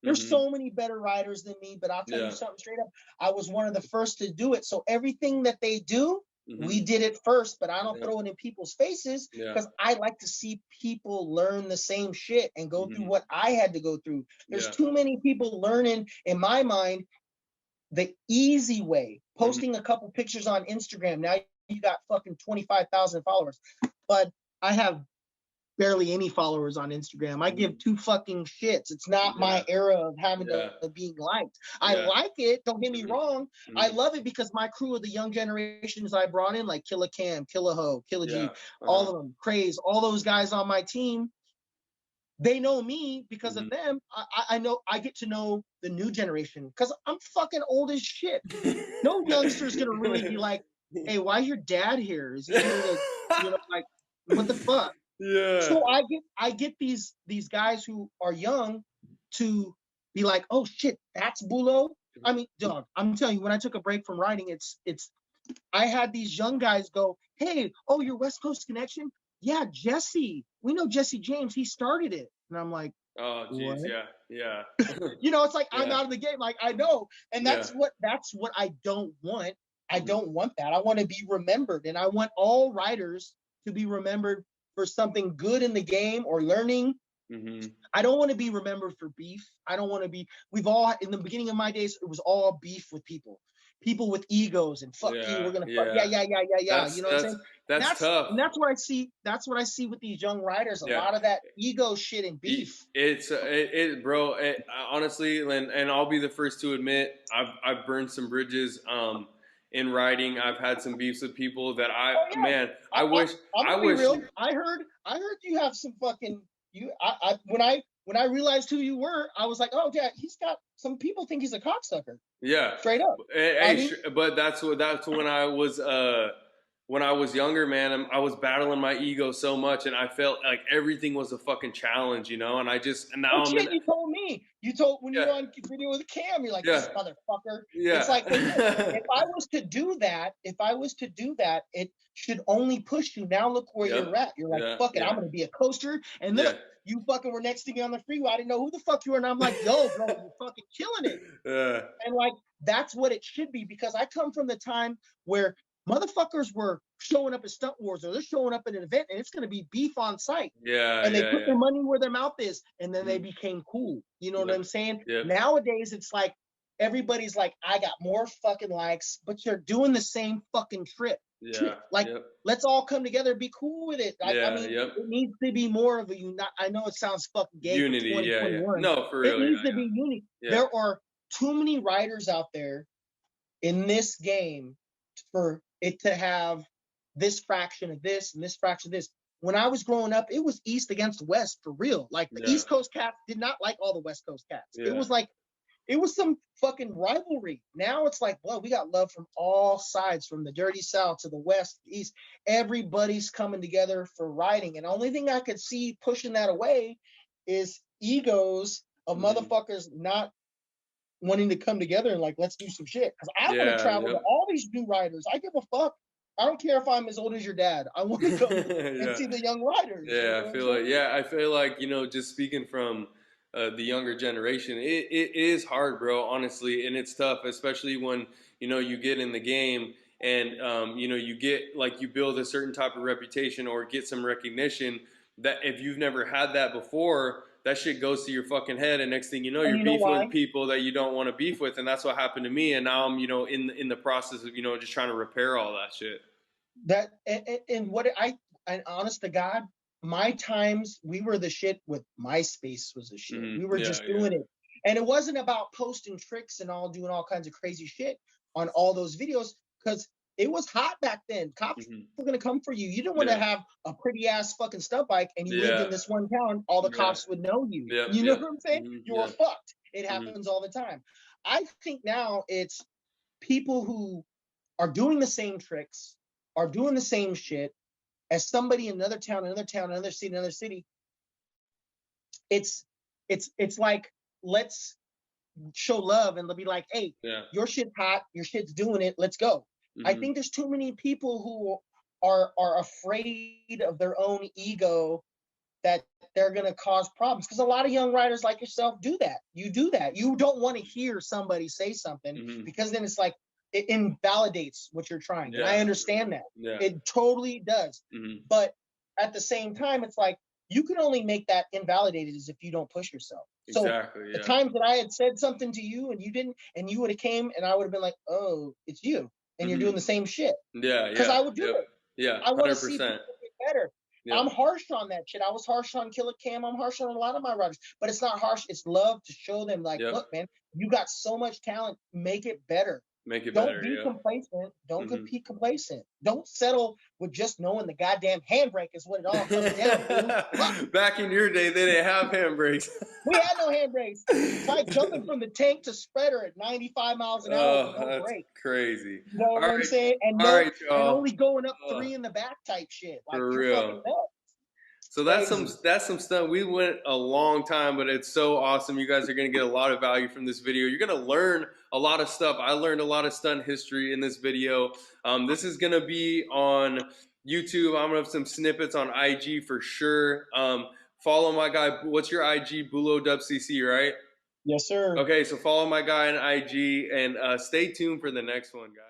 There's so many better riders than me, but I'll tell you something straight up. I was one of the first to do it. So everything that they do, we did it first, but I don't throw it in people's faces because I like to see people learn the same shit and go through what I had to go through. There's too many people learning, in my mind, the easy way, posting a couple pictures on Instagram. Now you got fucking 25,000 followers, but I have barely any followers on Instagram. I give 2 fucking shits. It's not my era of having to being liked. I like it. Don't get me wrong. I love it because my crew of the young generations I brought in, like Killa Cam, Killa Ho, Killa G, all of them, Craze, all those guys on my team, they know me because of them. I know I get to know the new generation because I'm fucking old as shit. No youngster's gonna really be like, hey, why your dad here? Is he here to, like, what the fuck? So I get these guys who are young to be like, oh shit, that's Bullo. I mean, dog, I'm telling you, when I took a break from riding, it's I had these young guys go, hey, oh, your West Coast connection? Yeah, Jesse. We know Jesse James. He started it. And I'm like, oh, geez, yeah. It's like I'm out of the game. Like, I know. And that's what I don't want. I don't want that. I want to be remembered. And I want all riders to be remembered for something good in the game or learning. I don't want to be remembered for beef. I don't want to be, in the beginning of my days, it was all beef with people with egos and fuck you, we're gonna fuck, yeah. You know what I'm saying? That's tough. And that's what I see with these young riders, a lot of that ego shit and beef. Bro, honestly, and I'll be the first to admit, I've burned some bridges in riding. I've had some beefs with people that I wish. Real. I heard you have some fucking when I realized who you were, I was like, oh yeah, he's got some people think he's a cocksucker. Yeah, straight up. But that's when I was younger, man. I was battling my ego so much, and I felt like everything was a fucking challenge, And now you told me. You told when you were on video with Cam, you're like, this motherfucker. Yeah. It's like, if I was to do that, it should only push you. Now look where you're at. You're like, fuck it, I'm gonna be a coaster. And look, you fucking were next to me on the freeway. I didn't know who the fuck you were, and I'm like, yo, bro, you're fucking killing it. And like, that's what it should be, because I come from the time where motherfuckers were showing up at Stunt Wars, or they're showing up at an event and it's going to be beef on site. And they put their money where their mouth is, and then they became cool. You know what I'm saying? Nowadays, it's like everybody's like, I got more fucking likes, but you're doing the same fucking trip. Yeah. Like, Yep. let's all come together and be cool with it. I Yeah. mean, Yep. it needs to be more of a I know it sounds fucking gay for Unity. Yeah. Yeah. 2021. No, for It real. needs Yeah. to be unity. Yeah. There are too many riders out there in this game for it to have this fraction of this and this fraction of this. When I was growing up, it was East against West for real. Like, the Yeah. East Coast cats did not like all the West Coast cats. Yeah. It was like, it was some fucking rivalry. Now it's like, well, we got love from all sides, from the dirty South to the West, East. Everybody's coming together for riding. And the only thing I could see pushing that away is egos of motherfuckers not wanting to come together and like, let's do some shit. Because I want to travel to all these new riders. I give a fuck. I don't care if I'm as old as your dad. I want to go and see the young riders. Yeah, I feel like, you know, just speaking from the younger generation, it is hard, bro, honestly, and it's tough, especially when, you know, you get in the game and, you know, you get, like, you build a certain type of reputation or get some recognition that if you've never had that before, that shit goes to your fucking head, and next thing you know, you're beefing with people that you don't want to beef with, and that's what happened to me, and now I'm, you know, in the process of, you know, just trying to repair all that shit. That and what and honest to God, my times we were the shit with MySpace was the shit. We were just doing it. And it wasn't about posting tricks and all doing all kinds of crazy shit on all those videos, because it was hot back then. Cops were gonna come for you. You didn't want to have a pretty ass fucking stunt bike and you lived in this one town, all the cops would know you. You know what I'm saying? You were fucked. It happens all the time. I think now it's people who are doing the same tricks, are doing the same shit as somebody in another town, another city. It's like, let's show love and be like, hey, your shit's hot, your shit's doing it, let's go. I think there's too many people who are afraid of their own ego that they're gonna cause problems. Because a lot of young riders like yourself do that. You do that. You don't want to hear somebody say something because then it's like, it invalidates what you're trying. And I understand that. It totally does. But at the same time, it's like, you can only make that invalidated as if you don't push yourself. So the times that I had said something to you and you didn't, and you would have came and I would have been like, oh, it's you. And you're doing the same shit. Because I would do it. Yeah, I want to see people get better. I'm harsh on that shit. I was harsh on Killer Cam. I'm harsh on a lot of my riders. But it's not harsh. It's love to show them, like, look, man, you got so much talent. Make it better. Don't be complacent. Don't be complacent. Don't settle with just knowing the goddamn handbrake is what it all comes down to. Back in your day, they didn't have handbrakes. We had no handbrakes. It's like jumping from the tank to spreader at 95 miles an hour with no brake. Crazy. You know what I'm saying? And and only going up 3 in the back type shit. Like, for you're fucking nuts. So that's some stuff. We went a long time, but it's so awesome. You guys are going to get a lot of value from this video. You're going to learn a lot of stuff. I learned a lot of stunt history in this video. This is going to be on YouTube. I'm going to have some snippets on IG for sure. Follow my guy. What's your IG? Bullo WCC, right? Yes, sir. Okay, so follow my guy on IG and stay tuned for the next one, guys.